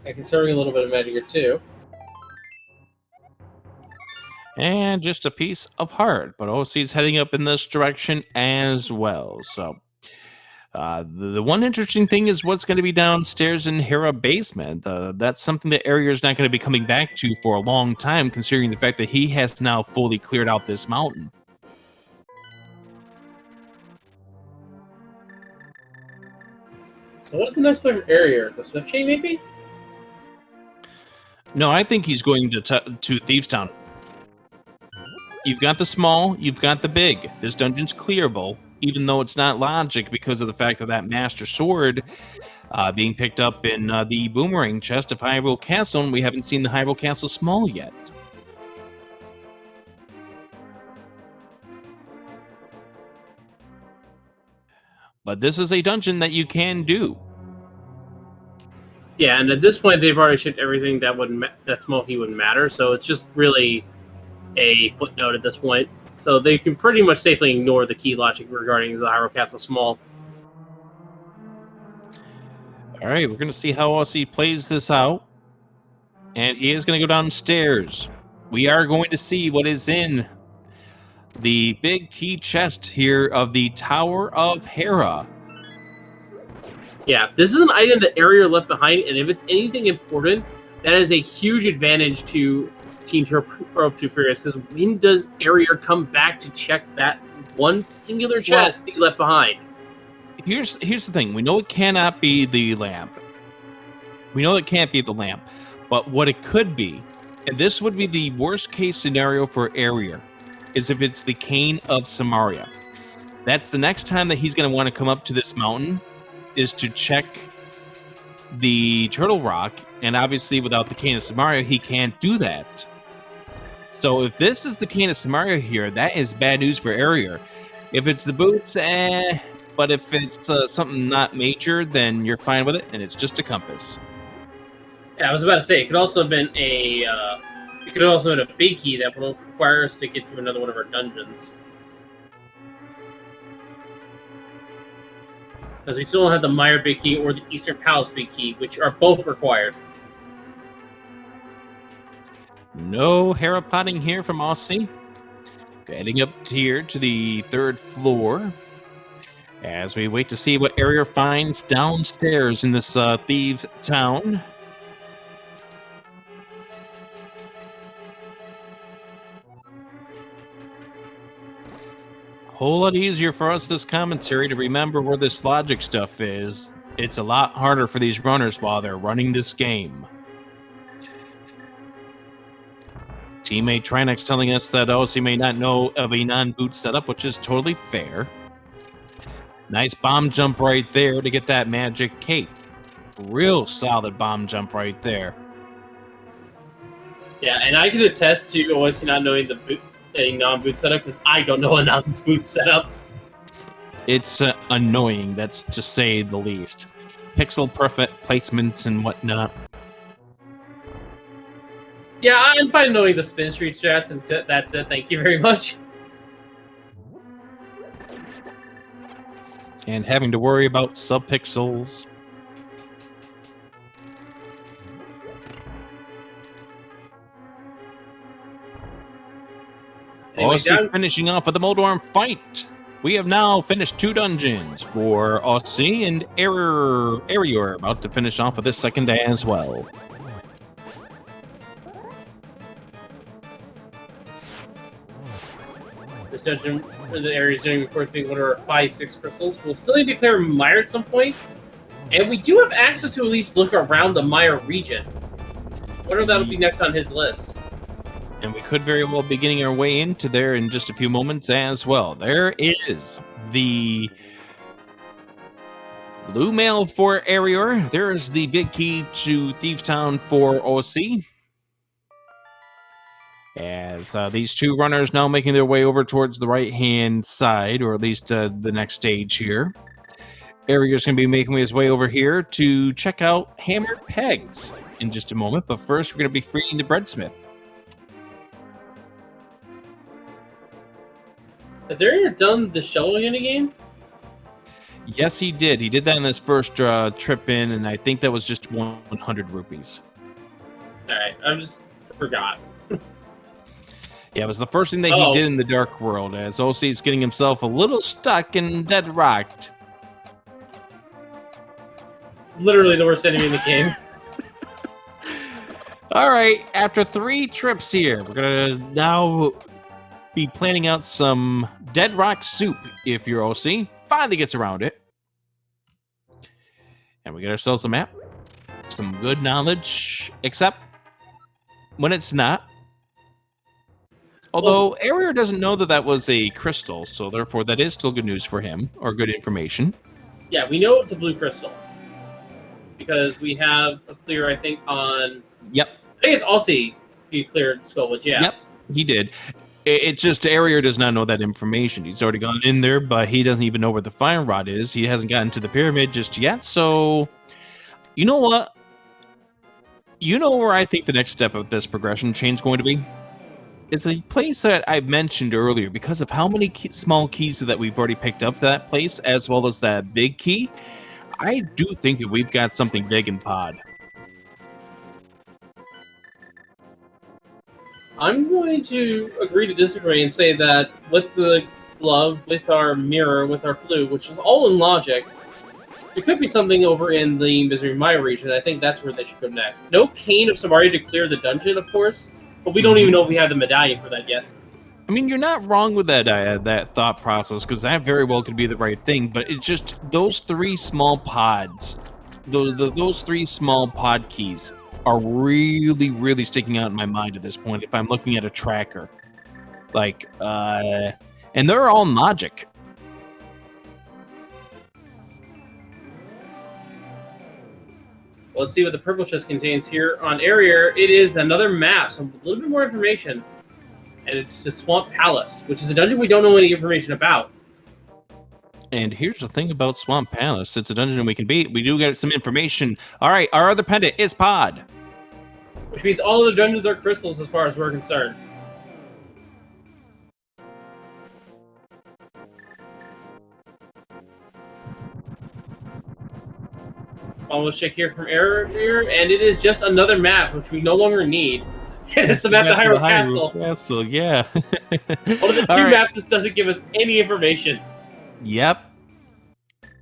And conserving a little bit of magic here too. And just a piece of heart, but OC's heading up in this direction as well. So the one interesting thing is what's going to be downstairs in Hera basement. That's something that Ariel's not going to be coming back to for a long time, considering the fact that he has now fully cleared out this mountain. So what is the next play for Ariel? The Swift Chain, maybe? No, I think he's going to Thieves Town. You've got the small, you've got the big. This dungeon's clearable, even though it's not logic because of the fact that Master Sword being picked up in the boomerang chest of Hyrule Castle, and we haven't seen the Hyrule Castle Small yet. But this is a dungeon that you can do. Yeah, and at this point, they've already shipped everything that small key wouldn't matter, so it's just really a footnote at this point. So they can pretty much safely ignore the key logic regarding the Hyrule Castle Small. All right, we're going to see how Aussie plays this out. And he is going to go downstairs. We are going to see what is in the big key chest here of the Tower of Hera. Yeah, this is an item that Area left behind, and if it's anything important, that is a huge advantage to Team 2Pearl2Furious, because when does Area come back to check that one singular chest he left behind? Here's the thing. We know it cannot be the lamp. We know it can't be the lamp. But what it could be, and this would be the worst case scenario for Area, is if it's the Cane of Samaria. That's the next time that he's going to want to come up to this mountain, is to check the Turtle Rock, and obviously without the Cane of Samaria, he can't do that. So if this is the Cane of Samaria here, that is bad news for Area. If it's the boots, but if it's something not major, then you're fine with it, and it's just a compass. Yeah, I was about to say, it could also have been a big key that will require us to get through another one of our dungeons. Because we still don't have the Meyer big key or the Eastern Palace big key, which are both required. No Hera potting here from Aussie. Heading up here to the 3rd floor as we wait to see what Area finds downstairs in this thieves' town. Whole lot easier for us this commentary to remember where this logic stuff is. It's a lot harder for these runners while they're running this game. Teammate Trinex telling us that Aussie may not know of a non-boot setup, which is totally fair. Nice bomb jump right there to get that magic cape. Real solid bomb jump right there. Yeah, and I can attest to Aussie not knowing a non-boot setup, because I don't know a non-boot setup. It's annoying, that's to say the least. Pixel perfect placements and whatnot. Yeah, I'm fine knowing the spin street strats, and that's it. Thank you very much. And having to worry about subpixels. Anyway, Aussie finishing off with the Moldorm fight. We have now finished 2 dungeons for Aussie, and Area about to finish off with this second day as well. This dungeon, the Area's doing, of course, being one of our 5-6 crystals. We'll still need to clear Meyer at some point, and we do have access to at least look around the Meyer region. I wonder if that'll be next on his list. And we could very well be getting our way into there in just a few moments as well. There is the blue mail for Area. There is the big key to Thieves Town for OC. As these 2 runners now making their way over towards the right-hand side, or at least the next stage here. Area's going to be making his way over here to check out Hammered Pegs in just a moment. But first, we're going to be freeing the Breadsmith. Has Area done the shovel in a game? Yes, he did. He did that in his first trip in, and I think that was just 100 rupees. Alright, I just forgot. Yeah, it was the first thing that he did in the Dark World, as OC is getting himself a little stuck and dead rocked. Literally the worst enemy in the game. All right, after 3 trips here, we're going to now be planning out some Dead Rock soup, if you're OC. Finally gets around it. And we get ourselves a map. Some good knowledge, except when it's not. Although Area doesn't know that that was a crystal, so therefore that is still good news for him, or good information. Yeah, we know it's a blue crystal. because we have a clear, I think, on... Yep. I think it's Aussie he cleared Skullwitch, yeah. Yep, he did. It's just Arier does not know that information. He's already gone in there, but he doesn't even know where the fire rod is. He hasn't gotten to the pyramid just yet, so... You know what? You know where I think the next step of this progression chain is going to be? It's a place that I mentioned earlier because of how many small keys that we've already picked up that place, as well as that big key. I do think that we've got something big in pod. I'm going to agree to disagree and say that with the glove, with our mirror, with our flute, which is all in logic, there could be something over in the Misery Mire region. I think that's where they should go next. No Cane of Samaria to clear the dungeon, of course, but we don't even know if we have the medallion for that yet. I mean, you're not wrong with that thought process, because that very well could be the right thing, but it's just those three small pods, those three small pod keys are really, really sticking out in my mind at this point if I'm looking at a tracker. Like, and they're all in logic. Let's see what the purple chest contains here on Arier. It is another map, so a little bit more information. And it's the Swamp Palace, which is a dungeon we don't know any information about. And here's the thing about Swamp Palace. It's a dungeon we can beat. We do get some information. All right, our other pendant is pod. Which means all of the dungeons are crystals as far as we're concerned. Almost check here from Arier, and it is just another map, which we no longer need. And it's the map to Hyrule Castle. Castle, yeah. One of the two maps that doesn't give us any information. Yep.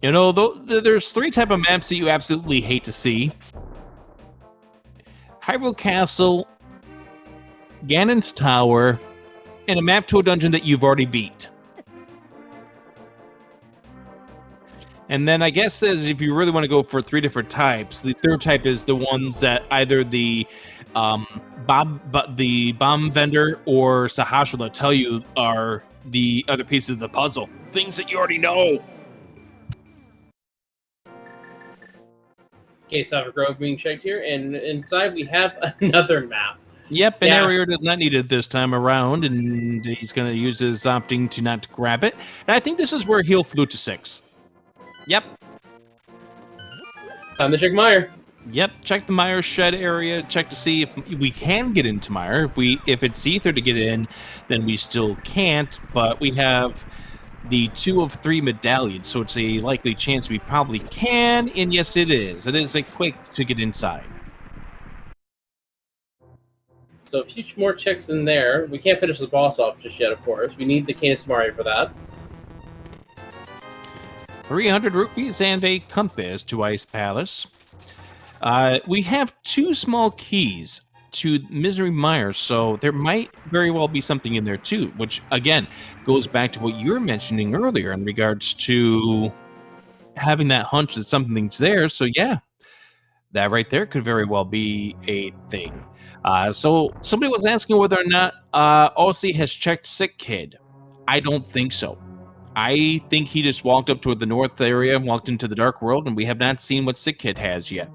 You know, there's three type of maps that you absolutely hate to see. Hyrule Castle, Ganon's Tower, and a map to a dungeon that you've already beat. And then I guess as if you really want to go for three different types, the third type is the ones that either the bomb vendor or Sahasrahla tell you are the other pieces of the puzzle. Things that you already know. Okay, Sovereign Grove being checked here, and inside we have another map. Yep, and Arier does not need it this time around, and he's going to use his opting to not grab it. And I think this is where he'll flute to 6. Yep. Time to check Mire. Yep, check the Mire shed area, check to see if we can get into Mire. If it's ether to get in, then we still can't, but we have the 2 of 3 medallions, so it's a likely chance we probably can, and yes, it is. It is a quick to get inside. So a few more checks in there. We can't finish the boss off just yet, of course. We need the Cane of Samaria for that. 300 rupees and a compass to Ice Palace. We have 2 small keys to Misery Mire, so there might very well be something in there too, which again goes back to what you were mentioning earlier in regards to having that hunch that something's there. So yeah, that right there could very well be a thing. So somebody was asking whether or not Aussie has checked Sick Kid. I don't think so. I think he just walked up toward the north area and walked into the dark world, and we have not seen what Sick Kid has yet.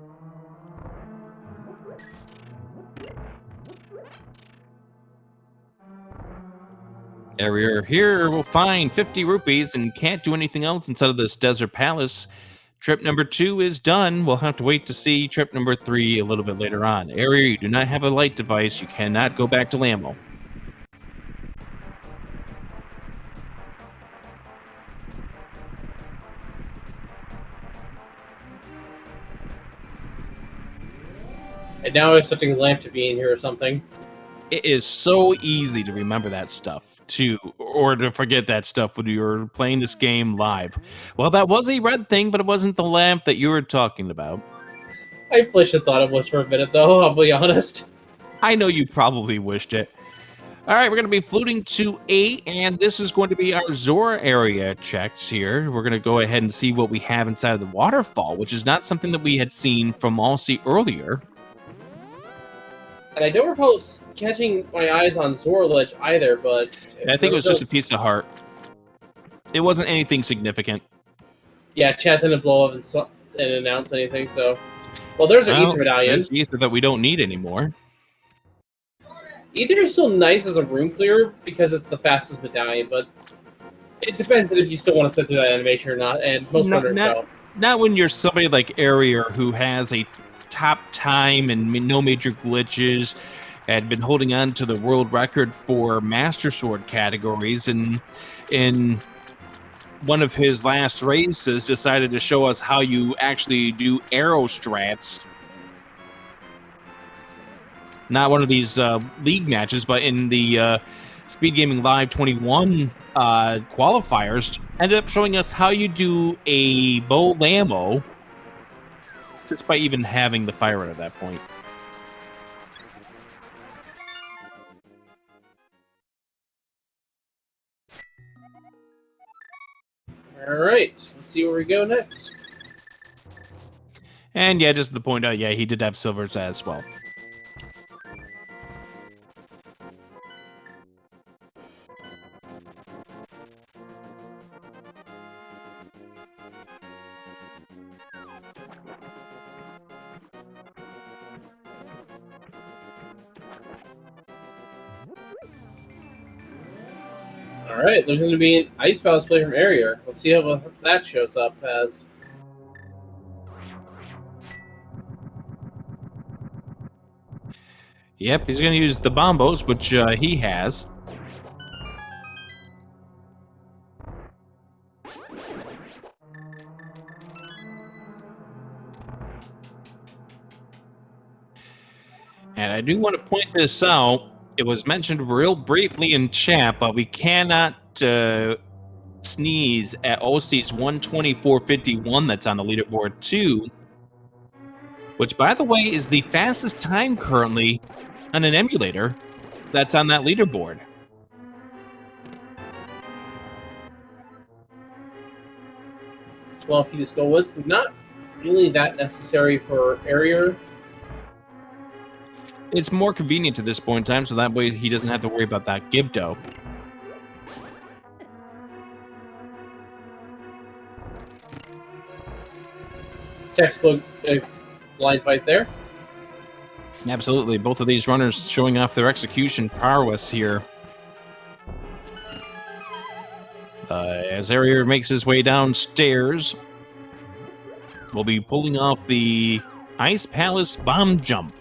Area here will find 50 rupees and can't do anything else inside of this desert palace. Trip number 2 is done. We'll have to wait to see trip number 3 a little bit later on. Area, you do not have a light device. You cannot go back to Lambo. And now I'm expecting the lamp to be in here or something. It is so easy to remember that stuff, too, or to forget that stuff when you're playing this game live. Well, that was a red thing, but it wasn't the lamp that you were talking about. I flish had thought it was for a minute, though, I'll be honest. I know you probably wished it. All right, we're going to be fluting to 8, and this is going to be our Zora area checks here. We're going to go ahead and see what we have inside of the waterfall, which is not something that we had seen from Aussie earlier. And I don't recall catching my eyes on Zora Ledge either, but... I think it was just a piece of heart. It wasn't anything significant. Yeah, chat didn't blow up and announce anything, so... Well, there's our Well, Ether Medallion. there's the ether that we don't need anymore. Ether is still nice as a room clearer because it's the fastest medallion, but it depends if you still want to sit through that animation or not, and most runners don't. Not when you're somebody like Arier who has a top time and no major glitches, had been holding on to the world record for Master Sword categories, and in one of his last races decided to show us how you actually do arrow strats. Not one of these league matches, but in the SpeedGaming Live 21 qualifiers, ended up showing us how you do a bow lammo just by even having the fire at that point. All right, let's see where we go next. And yeah, just to point out, yeah, he did have silvers as well. All right, there's going to be an Ice Palace play from Arier. Let's see how that shows up as. Yep, he's going to use the bombos, which he has. And I do want to point this out. It was mentioned real briefly in chat, but we cannot sneeze at OC's 124.51 that's on the leaderboard too, which, by the way, is the fastest time currently on an emulator that's on that leaderboard. Small key to skull woods, not really that necessary for Arier. It's more convenient at this point in time, so that way he doesn't have to worry about that Gibdo. Textbook blind fight there. Absolutely. Both of these runners showing off their execution prowess here. As Arier makes his way downstairs, we'll be pulling off the Ice Palace bomb jump.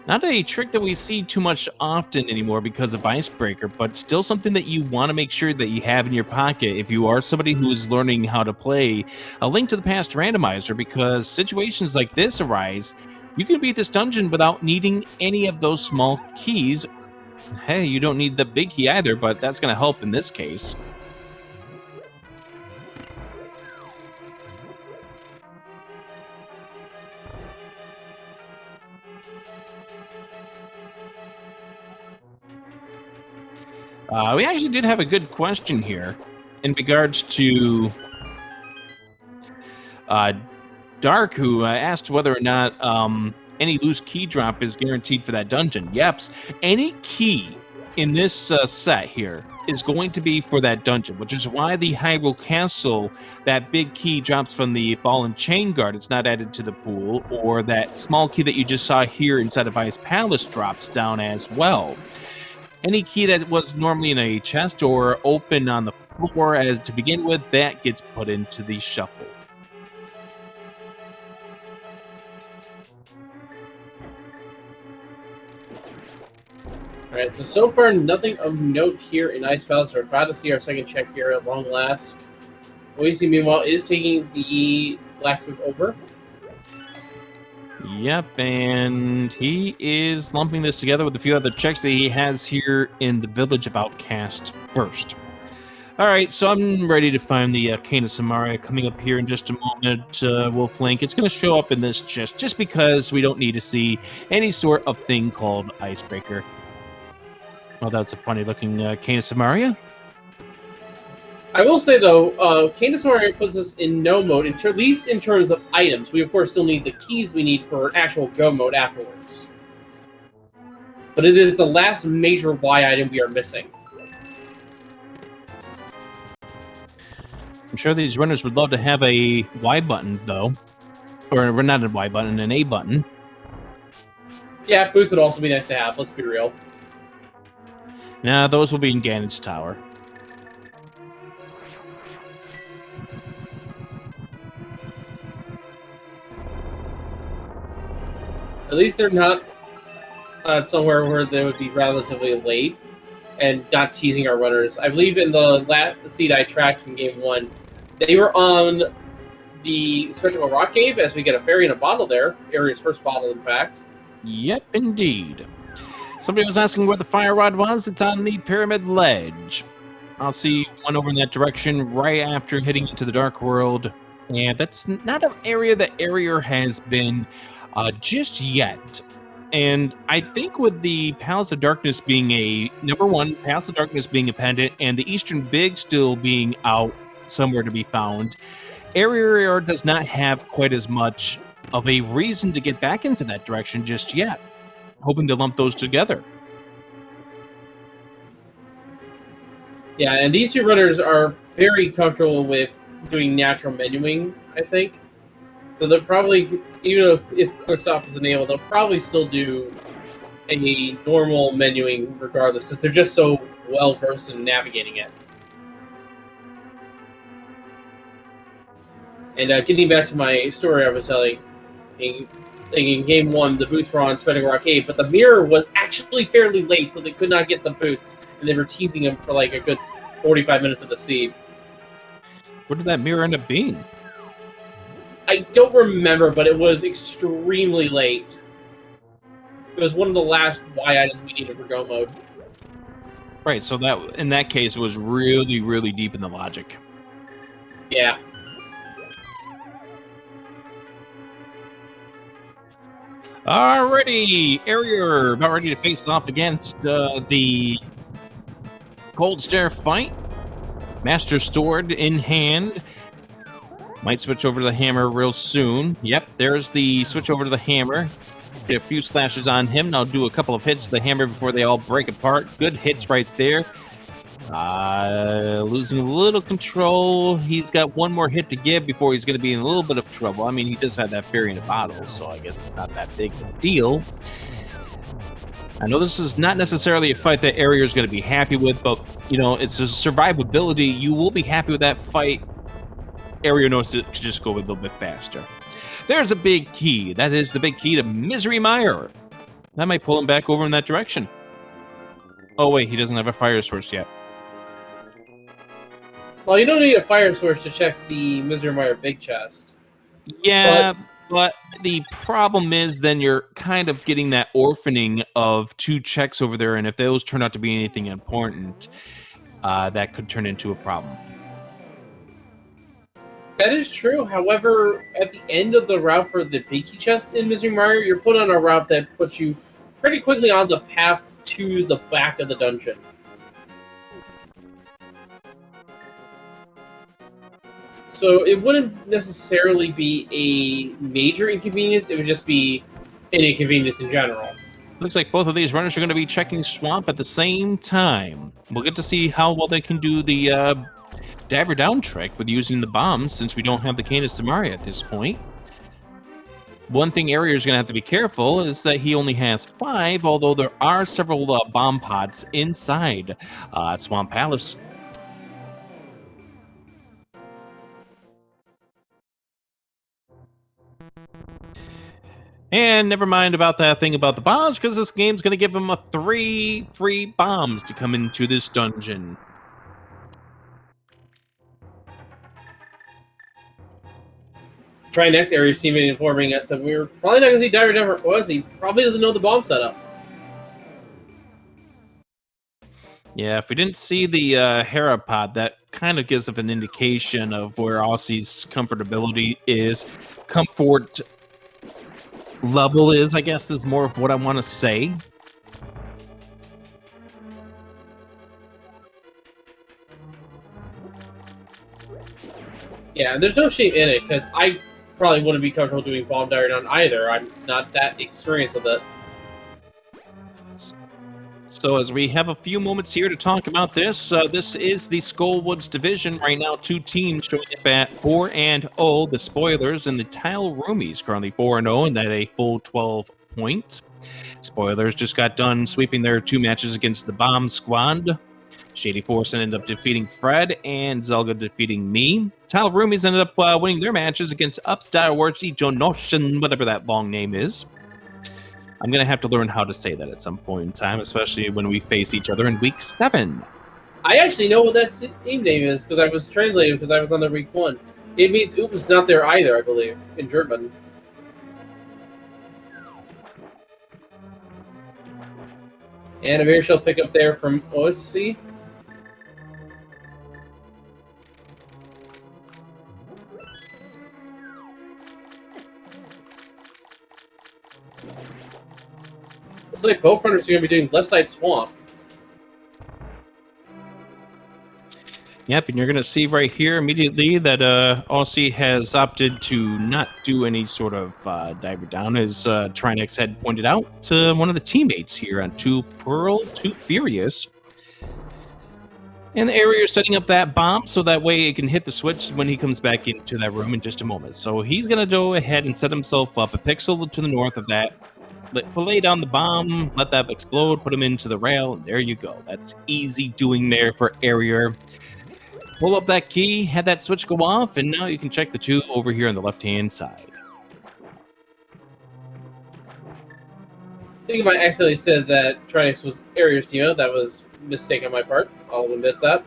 Not a trick that we see too much often anymore because of Icebreaker, but still something that you want to make sure that you have in your pocket if you are somebody who is learning how to play A Link to the Past Randomizer, because situations like this arise. You can beat this dungeon without needing any of those small keys. Hey, you don't need the big key either, but that's going to help in this case. We actually did have a good question here in regards to Dark, who asked whether or not any loose key drop is guaranteed for that dungeon. Yep, any key in this set here is going to be for that dungeon, which is why the Hyrule Castle, that big key drops from the ball and chain guard. It's not added to the pool, or that small key that you just saw here inside of Ice Palace drops down as well. Any key that was normally in a chest or open on the floor as to begin with, that gets put into the shuffle. All right, so far nothing of note here in Ice Palace. We're about to see our second check here at long last. Oasis, meanwhile, is taking the blacksmith over. Yep, and he is lumping this together with a few other checks that he has here in the village of Outcast first. All right, so I'm ready to find the Cane of Samaria coming up here in just a moment, Wolf Link. It's going to show up in this chest just because we don't need to see any sort of thing called Icebreaker. Well, that's a funny-looking Cane of Samaria. I will say, though, Cane of Samaria puts us in no mode, at least in terms of items. We, of course, still need the keys we need for actual go mode afterwards. But it is the last major Y item we are missing. I'm sure these runners would love to have a Y button, though. Or not a Y button, an A button. Yeah, boost would also be nice to have, let's be real. Now, those will be in Ganon's Tower. At least they're not somewhere where they would be relatively late and not teasing our runners. I believe in the last seed I tracked in Game 1, they were on the Spectacle Rock Cave, as we get a fairy in a bottle there. Aria's first bottle, in fact. Yep, indeed. Somebody was asking where the fire rod was. It's on the Pyramid Ledge. I'll see one over in that direction right after heading into the Dark World. And that's not an area that Area has been just yet. And I think with the Palace of Darkness being number one, Palace of Darkness being a pendant, and the Eastern Big still being out somewhere to be found, Area does not have quite as much of a reason to get back into that direction just yet. Hoping to lump those together. Yeah, and these two runners are very comfortable with doing natural menuing, I think. So they'll probably, even if Quicksoft isn't able, they'll probably still do a normal menuing regardless, because they're just so well versed in navigating it. And getting back to my story I was telling, in Game 1, the boots were on Spectacle Rock Cave, but the mirror was actually fairly late, so they could not get the boots, and they were teasing him for like a good 45 minutes of the seed. What did that mirror end up being? I don't remember, but it was extremely late. It was one of the last Y items we needed for Go Mode. Right, so that in that case, it was really, really deep in the logic. Yeah. Alrighty, Area about ready to face off against the Cold Stare fight. Master Sword in hand. Might switch over to the hammer real soon. Yep, there's the switch over to the hammer. Get a few slashes on him. Now do a couple of hits to the hammer before they all break apart. Good hits right there. Losing a little control. He's got one more hit to give before he's going to be in a little bit of trouble. I mean, he does have that fairy in a bottle, so I guess it's not that big of a deal. I know this is not necessarily a fight that Area is going to be happy with, but, you know, it's a survivability. You will be happy with that fight. Area knows it could just go a little bit faster. There's a big key. That is the big key to Misery Mire. That might pull him back over in that direction. Oh, wait, he doesn't have a fire source yet. Well, you don't need a fire source to check the Misery Mire big chest. Yeah, but the problem is then you're kind of getting that orphaning of two checks over there, and if those turn out to be anything important, that could turn into a problem. That is true. However, at the end of the route for the big key chest in Misery Mire, you're put on a route that puts you pretty quickly on the path to the back of the dungeon. So it wouldn't necessarily be a major inconvenience, it would just be an inconvenience in general. Looks like both of these runners are going to be checking Swamp at the same time. We'll get to see how well they can do the Diver Down trick with using the bombs, since we don't have the Canis Samari at this point. One thing Area is going to have to be careful is that he only has 5, although there are several bomb pods inside Swamp Palace. And never mind about that thing about the bombs, because this game's going to give him 3 free bombs to come into this dungeon. Try next Area's teammate informing us that we're probably not going to see Diver Down for us. He probably doesn't know the bomb setup. Yeah, if we didn't see the Herapod, that kind of gives us an indication of where Aussie's comfortability is. Comfort level is, I guess, is more of what I want to say. Yeah, there's no shame in it, because I probably wouldn't be comfortable doing bomb Diver Down either. I'm not that experienced with it. So as we have a few moments here to talk about this, this is the Skullwoods division. Right now, two teams showing up at 4-0. The Spoilers and the Tile Roomies currently 4-0 and at a full 12 points. Spoilers just got done sweeping their 2 matches against the Bomb Squad. Shady Force ended up defeating Fred, and Zelga defeating me. Tile Roomies ended up winning their matches against Upstyle Wordsy Jonoshin, whatever that long name is. I'm going to have to learn how to say that at some point in time, especially when we face each other in week 7. I actually know what that team name is because I was translating because I was on the week 1. It means Oops is not there either, I believe, in German. And a very shall pick up there from OSC. Looks like both runners are going to be doing left side swamp. Yep, and you're going to see right here immediately that Aussie has opted to not do any sort of diver down, as Trinex had pointed out to one of the teammates here on 2Pearl2Furious. And the area is setting up that bomb so that way it can hit the switch when he comes back into that room in just a moment. So he's going to go ahead and set himself up a pixel to the north of that. Lay down the bomb, let that explode, put him into the rail, and there you go. That's easy doing there for Area. Pull up that key, had that switch go off, and now you can check the 2 over here on the left-hand side. I think if I accidentally said that Trinex was Area's team, that was a mistake on my part. I'll admit that.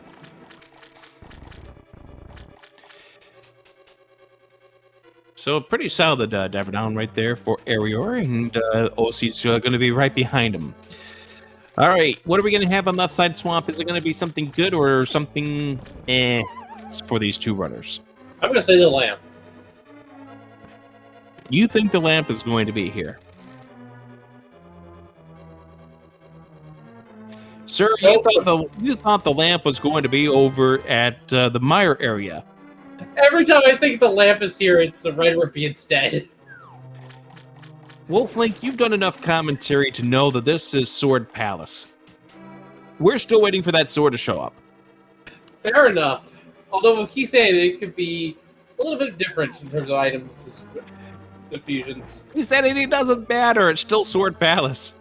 So pretty solid diver down right there for Arior, and OC's going to be right behind him. All right, what are we going to have on left side swamp? Is it going to be something good or something for these 2 runners? I'm going to say the lamp. You think the lamp is going to be here? Sir, you thought the lamp was going to be over at the Meyer area. Every time I think the lamp is here, it's a Red Rupee instead. Wolflink, you've done enough commentary to know that this is Sword Palace. We're still waiting for that sword to show up. Fair enough. Although we'll keep saying it could be a little bit different in terms of items diffusions. He said it doesn't matter. It's still Sword Palace.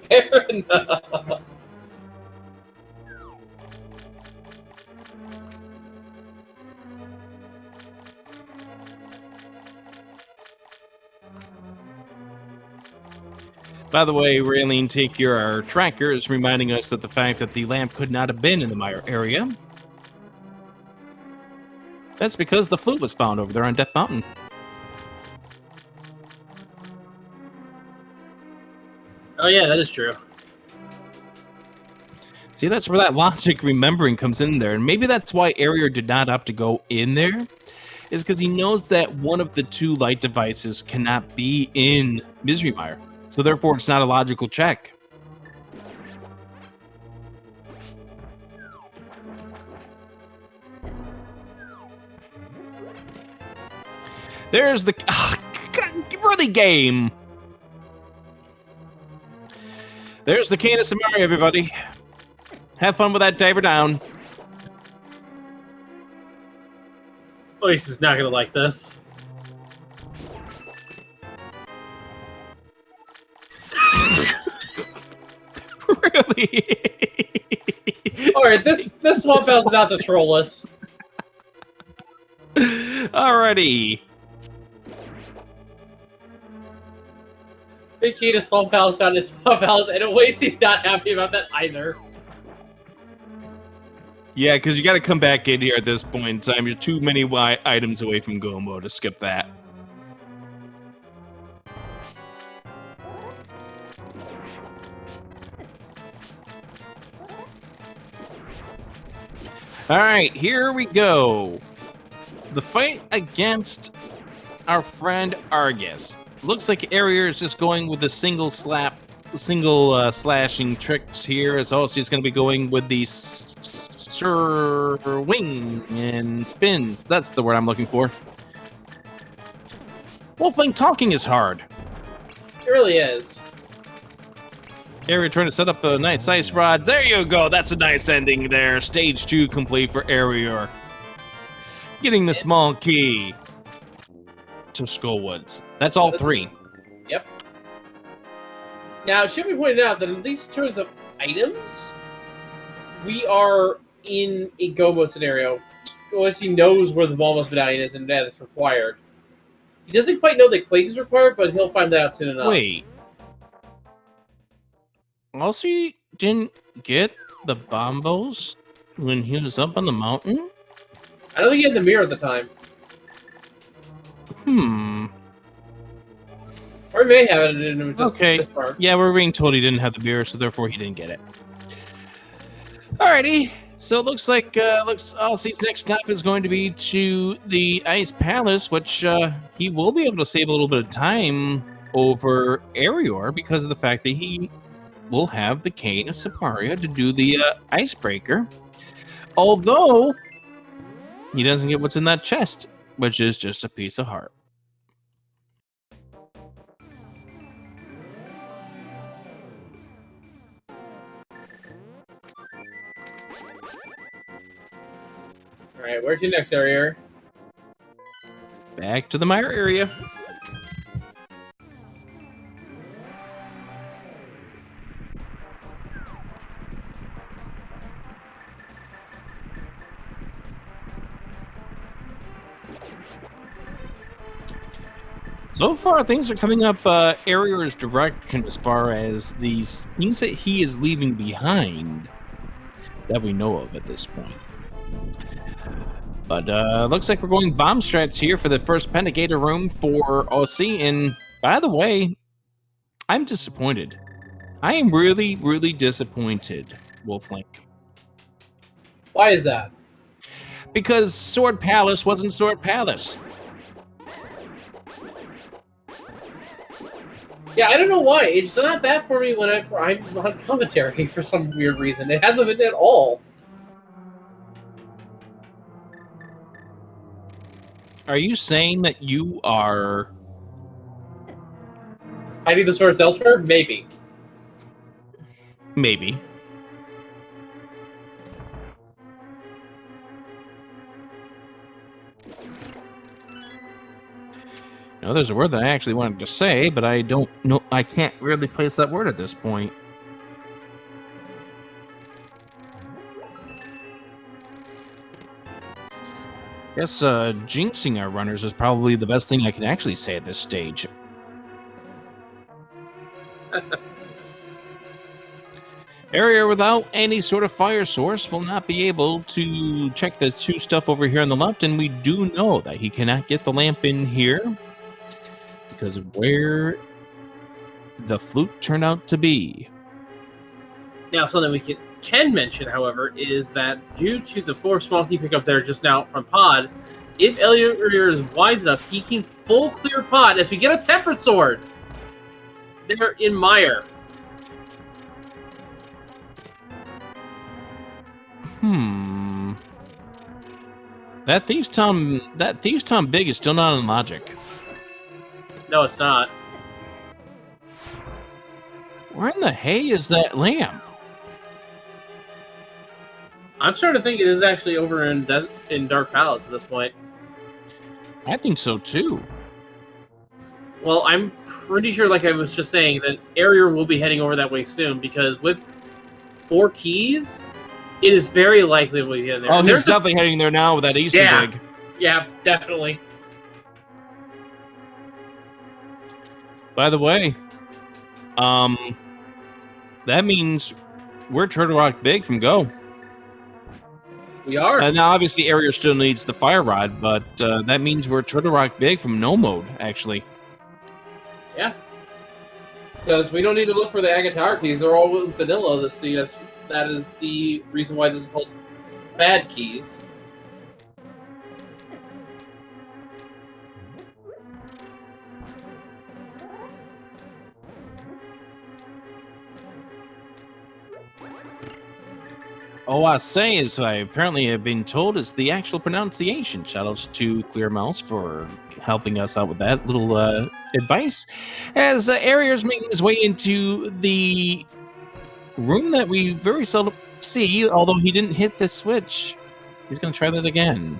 Fair enough. By the way, Raylene Take our tracker is reminding us that the fact that the lamp could not have been in the Meyer area. That's because the flute was found over there on Death Mountain. Oh yeah, that is true. See, that's where that logic remembering comes in there. And maybe that's why Area did not opt to go in there, is because he knows that one of the 2 light devices cannot be in Misery Mire. So therefore, it's not a logical check. There's the really game. There's the Canis Amari, everybody. Have fun with that diver down. Oasis is not going to like this. Really? Alright, this swamp house is not to troll us. Alrighty. Big key to Swamp Palace found its Swamp Palace, and Oasis not happy about that either. Yeah, because you got to come back in here at this point in time. You're too many items away from Gomo to skip that. All right, here we go. The fight against our friend Argus. Looks like Area is just going with the single slashing tricks here. As also he's going to be going with the wing and spins. That's the word I'm looking for. Wolfling, talking is hard. It really is. Area trying to set up a nice ice rod. There you go. That's a nice ending there. Stage 2 complete for Area. Getting the small key to Skullwoods. That's all 3. Yep. Now, it should be pointed out that at least in terms of items, we are in a go-mode scenario. OSC knows where the Balmos medallion is and that it's required. He doesn't quite know that Quake is required, but he'll find that out soon enough. Wait. Elsie didn't get the bombos when he was up on the mountain? I don't think he had the mirror at the time. Or he may have it in just this part. Yeah, we're being told he didn't have the mirror, so therefore he didn't get it. Alrighty. So it looks like Elsie's next stop is going to be to the Ice Palace, which he will be able to save a little bit of time over Arior because of the fact that he will have the Cane of Siparia to do the icebreaker. Although he doesn't get what's in that chest, which is just a piece of heart. Alright, where's your next area? Back to the Mire area. So far, things are coming up Arior's direction as far as the things that he is leaving behind that we know of at this point. But looks like we're going bomb strats here for the first Pentagator room for OC. And by the way, I'm disappointed. I am really, really disappointed, Wolflink. Why is that? Because Sword Palace wasn't Sword Palace. Yeah, I don't know why. It's not that for me when I'm on commentary for some weird reason. It hasn't been at all. Are you saying that you are hiding the swords elsewhere? Maybe. Maybe. No, there's a word that I actually wanted to say, but I don't know. I can't really place that word at this point. Guess jinxing our runners is probably the best thing I can actually say at this stage. Area without any sort of fire source will not be able to check the 2 stuff over here on the left, and we do know that he cannot get the lamp in here because of where the flute turned out to be. Now, something we can mention, however, is that due to the 4 small key pickup there just now from Pod, if Elliot is wise enough, he can full clear Pod as we get a Tempered Sword. They're in Mire. That Thieves' Tom Big is still not in logic. No, it's not. Where in the hay is that lamp? I'm starting to think it is actually over in Dark Palace at this point. I think so too. Well, I'm pretty sure, like I was just saying, that Arior will be heading over that way soon because with 4 keys, it is very likely we'll be in there. Oh, he's definitely heading there now with that Easter egg. Yeah, definitely. By the way, that means we're Turtle Rock Big from Go. We are. And now, obviously, Arior still needs the Fire Rod, but that means we're Turtle Rock Big from No Mode, actually. Yeah. Because we don't need to look for the Agatar keys. They're all with vanilla this season. That is the reason why this is called bad keys. Oh, I say is I apparently have been told is the actual pronunciation. Shoutouts to Clear Mouse for helping us out with that little advice. As Arior's making his way into the room that we very seldom see, although he didn't hit the switch. He's going to try that again.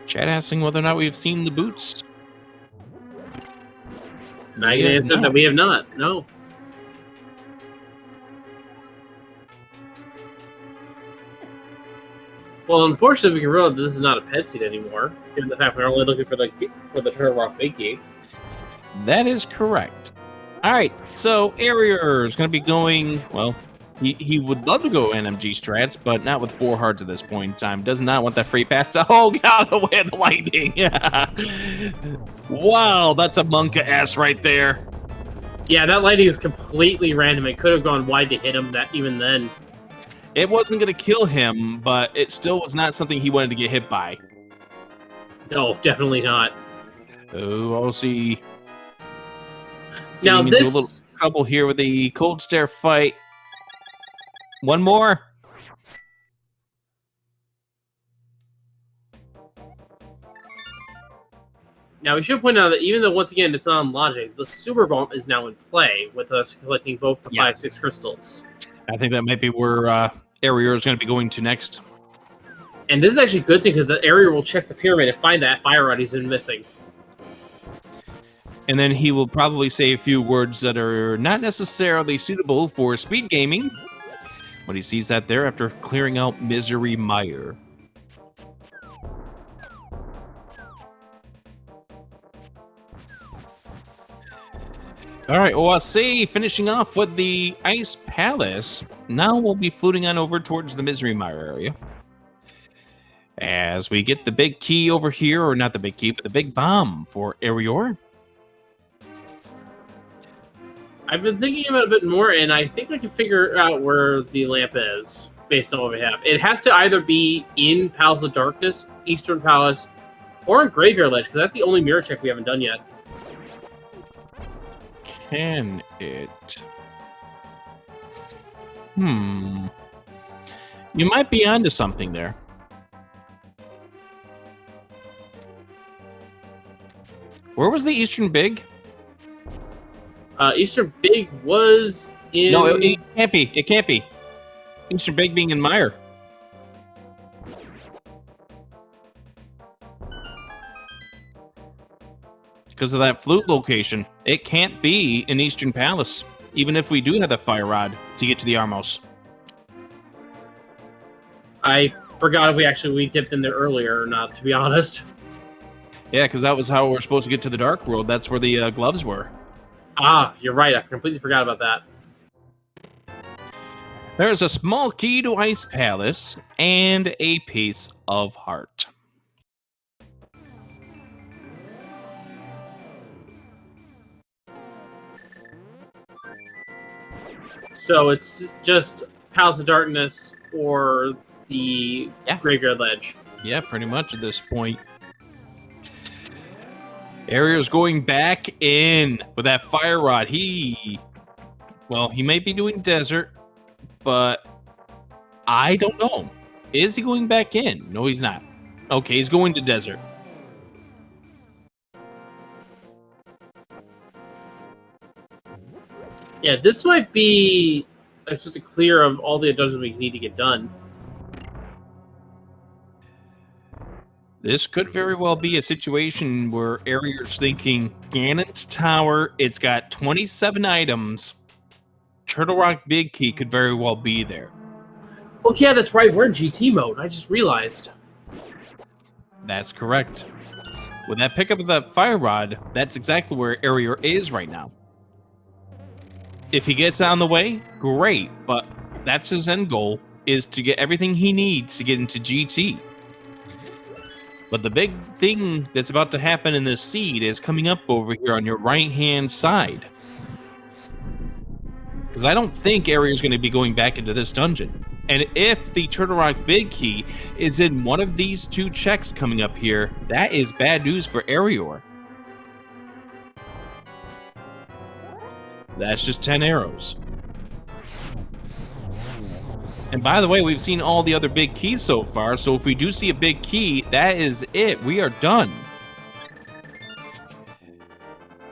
Chat asking whether or not we've seen the boots. I can answer that we have not. No. Well, unfortunately, we can realize this is not a pet seat anymore, given the fact we're only looking for the Turtle Rock Big Key. That is correct. All right, so Arier is going to be going, well, he would love to go NMG strats, but not with 4 hearts at this point in time. Does not want that free pass to, oh, get out of the way of the lightning. Wow, that's a Monka S right there. Yeah, that lightning is completely random. It could have gone wide to hit him even then. It wasn't going to kill him, but it still was not something he wanted to get hit by. No, definitely not. Oh, I'll see. Now Getting into a little trouble here with the cold stare fight. One more. Now, we should point out that even though, once again, it's not on logic, the Super Bomb is now in play, with us collecting both the 5-6 crystals. I think that might be where Arier is going to be going to next. And this is actually a good thing, because the Arier will check the pyramid and find that fire rod he's been missing. And then he will probably say a few words that are not necessarily suitable for speed gaming. But he sees that there after clearing out Misery Mire. All right, well, I'll say finishing off with the Ice Palace. Now we'll be floating on over towards the Misery Mire area. As we get the big key over here, or not the big key, but the big bomb for Arior. I've been thinking about it a bit more, and I think we can figure out where the lamp is, based on what we have. It has to either be in Palace of Darkness, Eastern Palace, or in Graveyard Ledge, because that's the only mirror check we haven't done yet. Can it? You might be onto something there. Where was the Eastern Big? Eastern Big was in... No, it can't be. It can't be. Eastern Big being in Mire. Because of that flute location. It can't be in Eastern Palace, even if we do have the fire rod to get to the Armos. I forgot if we dipped in there earlier or not, to be honest. Yeah, because that was how we're supposed to get to the Dark World. That's where the gloves were. Ah, you're right. I completely forgot about that. There's a small key to Ice Palace and a piece of heart. So it's just Palace of Darkness or the Graveyard Ledge. Yeah, pretty much at this point. Arier's going back in with that fire rod. He may be doing desert, but I don't know. Is he going back in? No, he's not. Okay, he's going to desert. Yeah, this might be just a clear of all the dungeons we need to get done. This could very well be a situation where Arier's thinking, Ganon's Tower, it's got 27 items. Turtle Rock Big Key could very well be there. Oh yeah, that's right, we're in GT mode, I just realized. That's correct. With that pickup of that fire rod, that's exactly where Arier is right now. If he gets on the way, great, but that's his end goal, is to get everything he needs to get into GT. But the big thing that's about to happen in this seed is coming up over here on your right-hand side. Because I don't think Arier's going to be going back into this dungeon. And if the Turtle Rock Big Key is in one of these two checks coming up here, that is bad news for Arier. That's just 10 arrows. And by the way, we've seen all the other big keys so far, so if we do see a big key, that is it. We are done.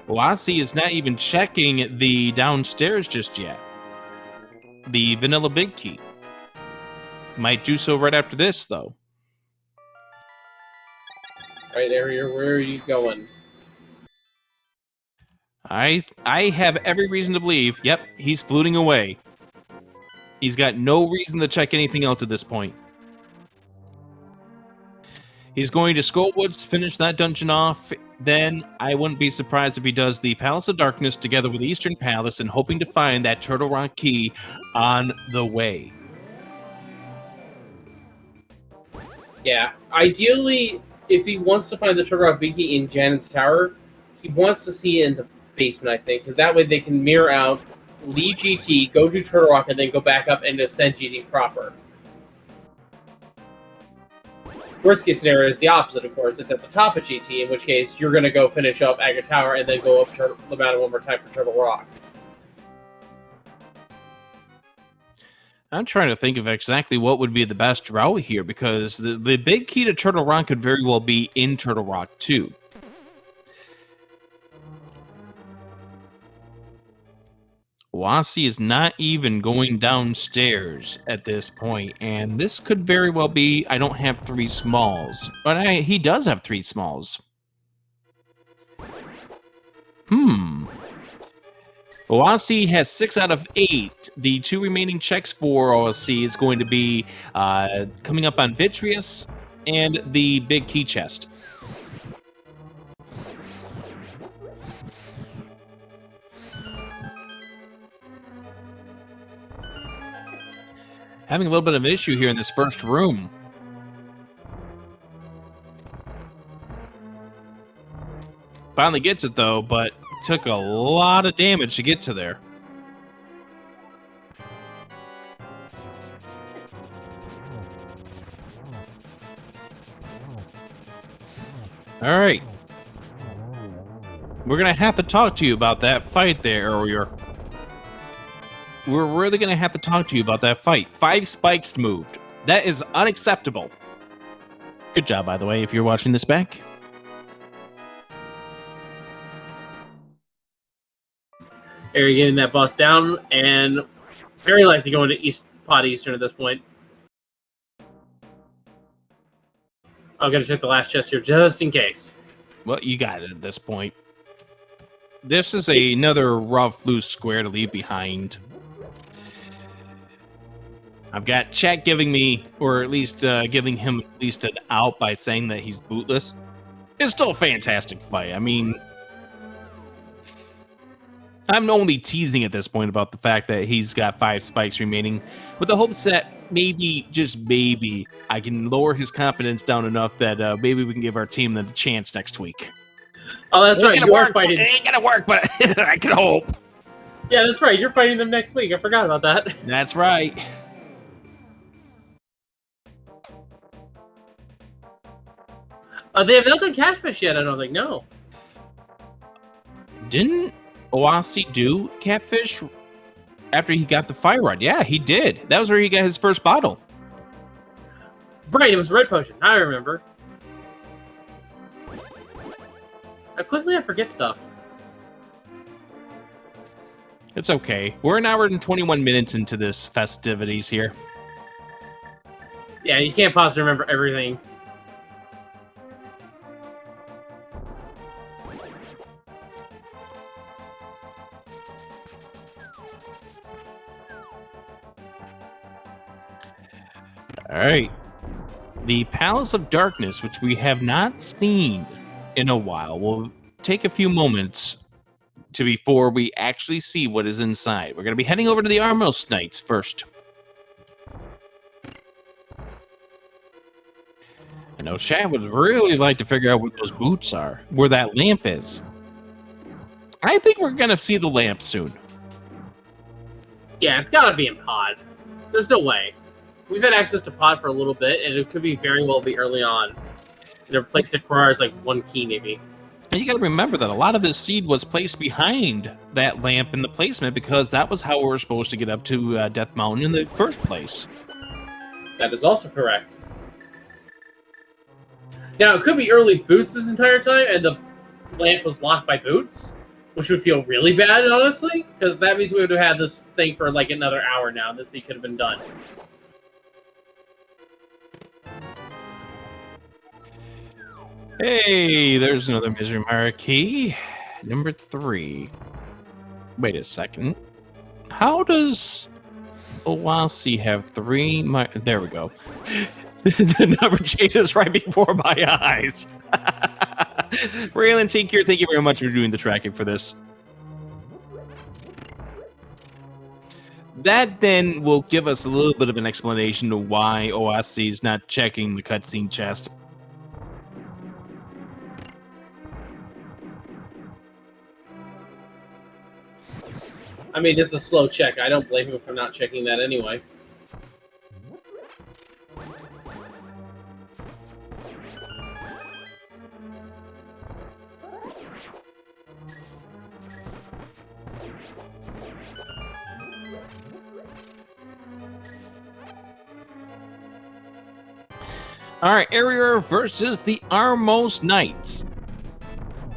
Oasi is not even checking the downstairs just yet. The vanilla big key. Might do so right after this, though. Right there, where are you going? I have every reason to believe, yep, he's fluting away. He's got no reason to check anything else at this point. He's going to Skullwoods to finish that dungeon off. Then I wouldn't be surprised if he does the Palace of Darkness together with Eastern Palace and hoping to find that Turtle Rock key on the way. Yeah, ideally, if he wants to find the Turtle Rock key in Janet's Tower, he wants to see it in the basement, I think, because that way they can mirror out, leave GT, go to Turtle Rock, and then go back up and ascend GT proper. Worst case scenario is the opposite, of course. It's at the top of GT, in which case you're going to go finish up Agra Tower and then go up the mountain one more time for Turtle Rock. I'm trying to think of exactly what would be the best route here, because the big key to Turtle Rock could very well be in Turtle Rock too. Wasi is not even going downstairs at this point, and this could very well be, I don't have 3 smalls, but he does have 3 smalls. Wasi has 6 out of 8. The 2 remaining checks for Wasi is going to be coming up on Vitreous and the big key chest. Having a little bit of an issue here in this first room. Finally gets it though, but took a lot of damage to get to there. All right. We're going to have to talk to you about that fight there earlier. We're really going to have to talk to you about that fight. 5 spikes moved. That is unacceptable. Good job, by the way, if you're watching this back. Harry getting that boss down, and very likely going to Pod Eastern at this point. I'm going to check the last chest here just in case. Well, you got it at this point. This is another rough, loose square to leave behind. I've got chat giving me, or at least giving him at least an out by saying that he's bootless. It's still a fantastic fight. I mean, I'm only teasing at this point about the fact that he's got 5 spikes remaining, with the hopes that maybe, just maybe, I can lower his confidence down enough that maybe we can give our team the chance next week. Oh, that's right. You are fighting. It ain't gonna work, but I can hope. Yeah, that's right. You're fighting them next week. I forgot about that. That's right. They have not done Catfish yet, I don't think. No. Didn't Oasi do Catfish after he got the fire rod? Yeah, he did. That was where he got his first bottle. Right, it was Red Potion. I remember. I forget stuff. It's okay. We're an hour and 21 minutes into this festivities here. Yeah, you can't possibly remember everything. All right. The Palace of Darkness, which we have not seen in a while, will take a few moments before we actually see what is inside. We're going to be heading over to the Armos Knights first. I know Chad would really like to figure out what those boots are, where that lamp is. I think we're going to see the lamp soon. Yeah, it's got to be in Pod. There's no way. We've had access to Pod for a little bit, and it could be very well be early on. And a place that requires like 1 key, maybe. And you got to remember that a lot of this seed was placed behind that lamp in the placement because that was how we were supposed to get up to Death Mountain in the first place. That is also correct. Now, it could be early Boots this entire time, and the lamp was locked by Boots, which would feel really bad, honestly, because that means we would have had this thing for like another hour now. This thing could have been done. Hey, there's another Misery Mire key. Number 3. Wait a second. How does Oasi have 3? There we go. The number changes right before my eyes. Raylan Tinker, thank you very much for doing the tracking for this. That then will give us a little bit of an explanation of why Oasi is not checking the cutscene chest. I mean, it's a slow check. I don't blame him for not checking that anyway. All right, Area versus the Armos Knights.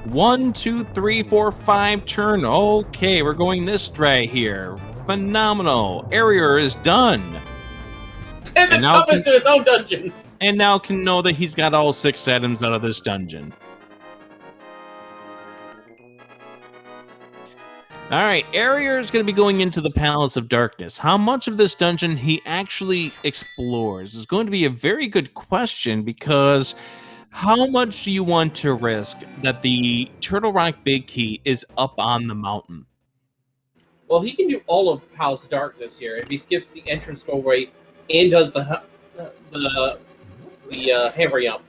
1, 2, 3, 4, 5 turn. Okay, we're going this straight here. Phenomenal. Area is done. And now comes to his own dungeon. And now can know that he's got all 6 items out of this dungeon. All right, Area is going to be going into the Palace of Darkness. How much of this dungeon he actually explores is going to be a very good question, because how much do you want to risk that the Turtle Rock Big Key is up on the mountain? Well, he can do all of Palace of Darkness here if he skips the entrance doorway and does the hammer yump.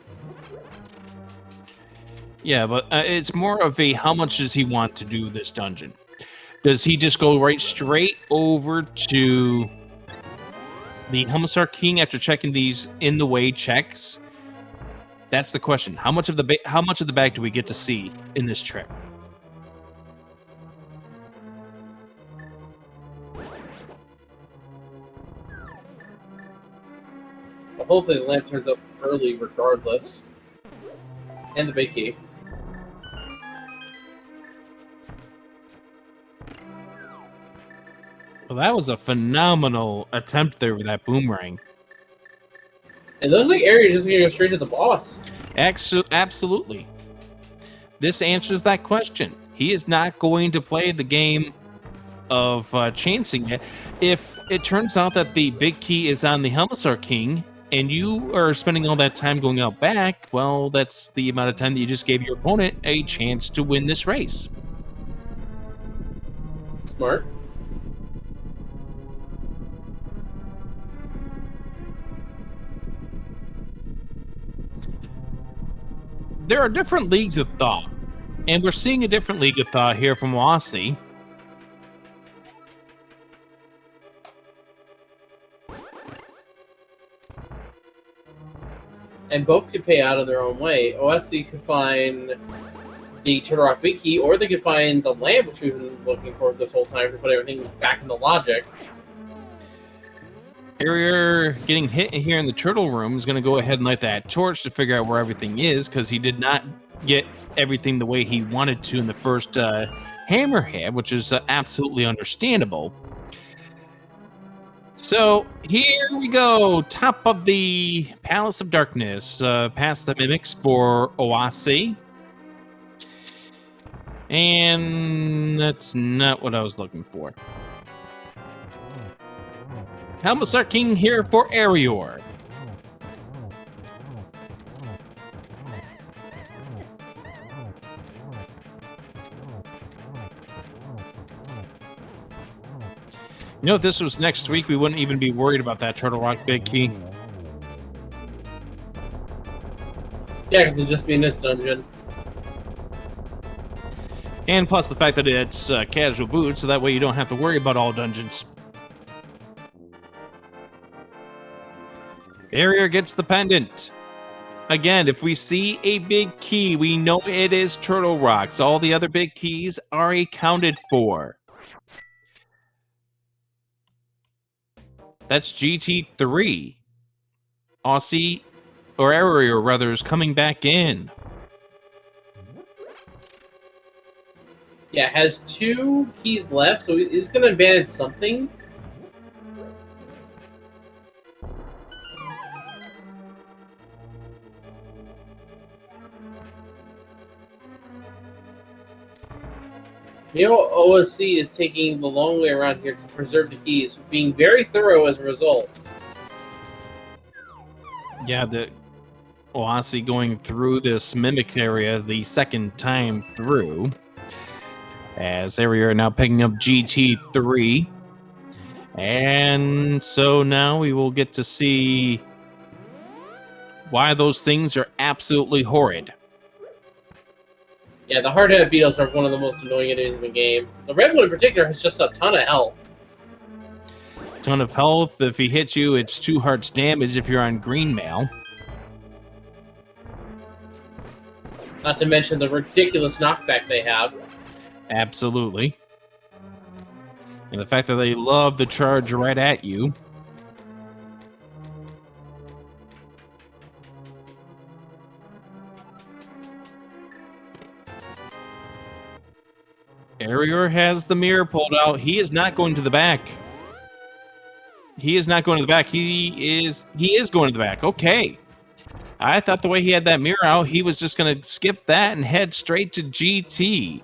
Yeah, but it's more of a how much does he want to do this dungeon? Does he just go right straight over to the Helmsar King after checking these in the way checks? That's the question. How much of the bag do we get to see in this trip? Well, hopefully the lamp turns up early regardless. And the big key. Well, that was a phenomenal attempt there with that boomerang. And those like areas just gonna go straight to the boss. Absolutely. This answers that question. He is not going to play the game of chancing it. If it turns out that the big key is on the Helmsar King, and you are spending all that time going out back, well, that's the amount of time that you just gave your opponent a chance to win this race. Smart. There are different leagues of thought, and we're seeing a different league of thought here from Wasi. And both could pay out in their own way. OSC could find the Turtle Rock Big Key, or they could find the lamp, which we've been looking for this whole time to put everything back into logic. Area getting hit here in the turtle room is going to go ahead and light that torch to figure out where everything is, because he did not get everything the way he wanted to in the first hammerhead, which is absolutely understandable. So here we go, top of the Palace of Darkness, past the mimics for Oasi. And that's not what I was looking for. Helmsar King here for Arior. You know, if this was next week, we wouldn't even be worried about that Turtle Rock Big Key. Yeah, it could just be in its dungeon. And plus the fact that it's casual boot, so that way you don't have to worry about all dungeons. Barrier gets the pendant. Again, if we see a big key, we know it is Turtle Rocks. All the other big keys are accounted for. That's GT3. Aussie, or Area rather, is coming back in. Yeah, has 2 keys left, so it's going to advantage something. Neo OSC is taking the long way around here to preserve the keys, being very thorough as a result. Yeah, the Aussie going through this mimic area the second time through. As Area are now picking up GT3. And so now we will get to see why those things are absolutely horrid. Yeah, the hard-headed beetles are one of the most annoying enemies in the game. The red one in particular has just a ton of health. Ton of health. If he hits you, it's 2 hearts damage if you're on green mail. Not to mention the ridiculous knockback they have. Absolutely. And the fact that they love to charge right at you. Area has the mirror pulled out. He is not going to the back. He is not going to the back. He is going to the back. Okay. I thought the way he had that mirror out, he was just going to skip that and head straight to GT.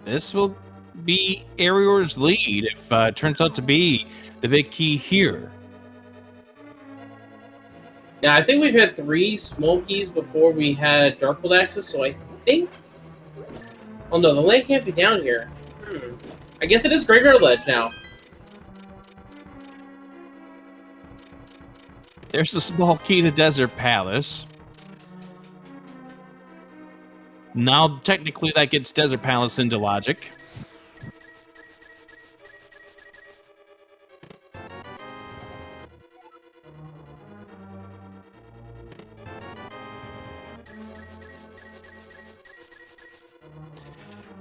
This will be Arior's lead if it turns out to be the big key here. Yeah, I think we've had 3 small keys before we had Darkwood access, so I think... Oh no, the land can't be down here. I guess it is Graveyard Ledge now. There's the small key to Desert Palace. Now, technically, that gets Desert Palace into logic.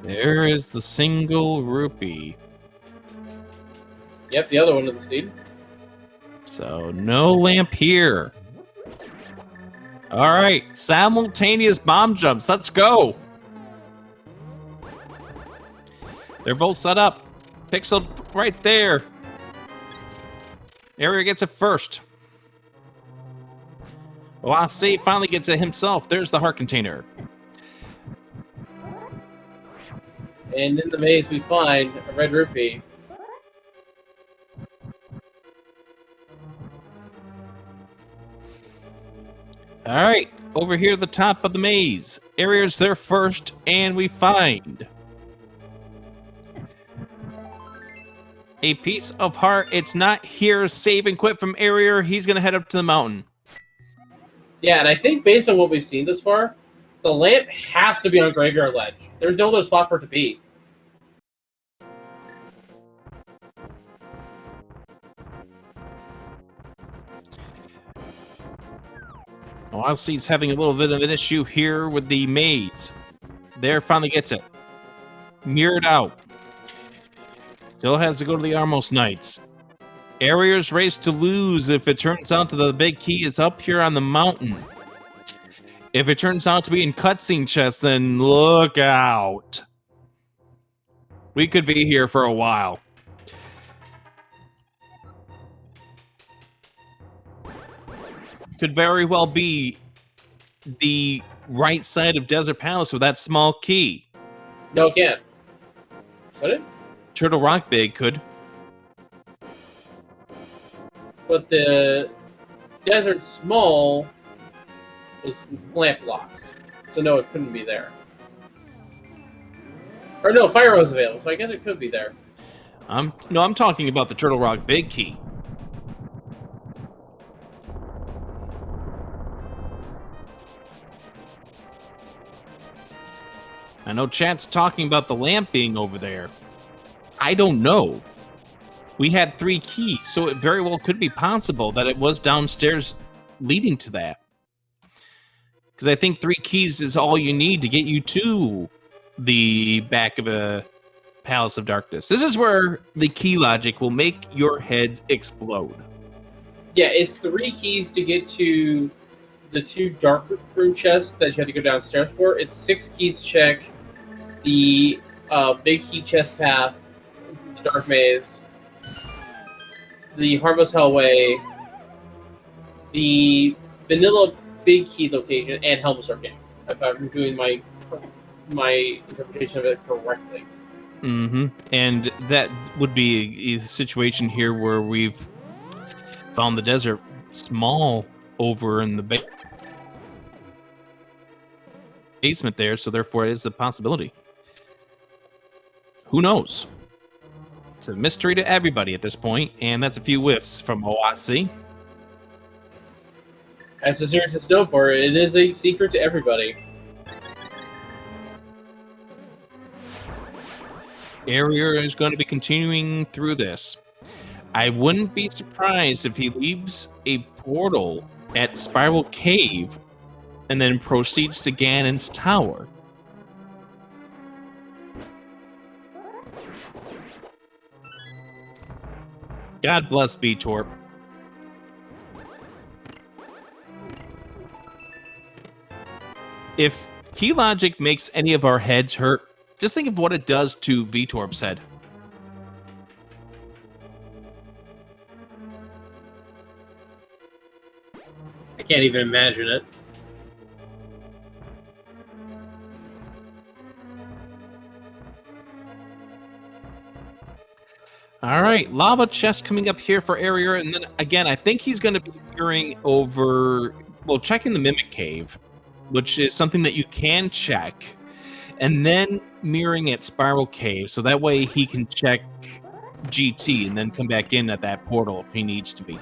There is the single rupee. Yep, the other one of the seed. So, no lamp here. All right, simultaneous bomb jumps. Let's go. They're both set up. Pixel right there. Area gets it first. Oase finally gets it himself. There's the heart container. And in the maze we find a red rupee. All right, over here at the top of the maze. Area's there first, and we find a piece of heart. It's not here. Save and quit from Area. He's going to head up to the mountain. Yeah, and I think based on what we've seen this far, the lamp has to be on Graveyard Ledge. There's no other spot for it to be. Odyssey's having a little bit of an issue here with the maze. There, finally gets it. Mirrored out. Still has to go to the Armos Knights. Area's race to lose if it turns out that the big key is up here on the mountain. If it turns out to be in cutscene chests, then look out. We could be here for a while. Could very well be the right side of Desert Palace with that small key. No, it can't. Would it? Turtle Rock Big could. But the Desert Small was lamp blocks. So no, it couldn't be there. Or no, Fire was available, so I guess it could be there. I'm talking about the Turtle Rock Big key. I know chat's talking about the lamp being over there. I don't know. We had 3 keys, so it very well could be possible that it was downstairs leading to that. Because I think 3 keys is all you need to get you to the back of a Palace of Darkness. This is where the key logic will make your heads explode. Yeah, it's 3 keys to get to the 2 dark room chests that you have to go downstairs for. It's 6 keys to check the big key chest path, the dark maze, the harmless hellway, the vanilla big key location, and Helm's Arcane. If I'm doing my interpretation of it correctly. Mm-hmm. And that would be a situation here where we've found the desert small over in the basement there, so therefore it is a possibility. Who knows? It's a mystery to everybody at this point, and that's a few whiffs from OAC. As the series is known for, it is a secret to everybody. Area is going to be continuing through this. I wouldn't be surprised if he leaves a portal at Spiral Cave and then proceeds to Ganon's Tower. God bless VTorp. If key logic makes any of our heads hurt, just think of what it does to VTorp's head. I can't even imagine it. All right, lava chest coming up here for area, and then again, I think he's going to be mirroring over, well, checking the Mimic Cave, which is something that you can check, and then mirroring at Spiral Cave, so that way he can check GT and then come back in at that portal if he needs to be.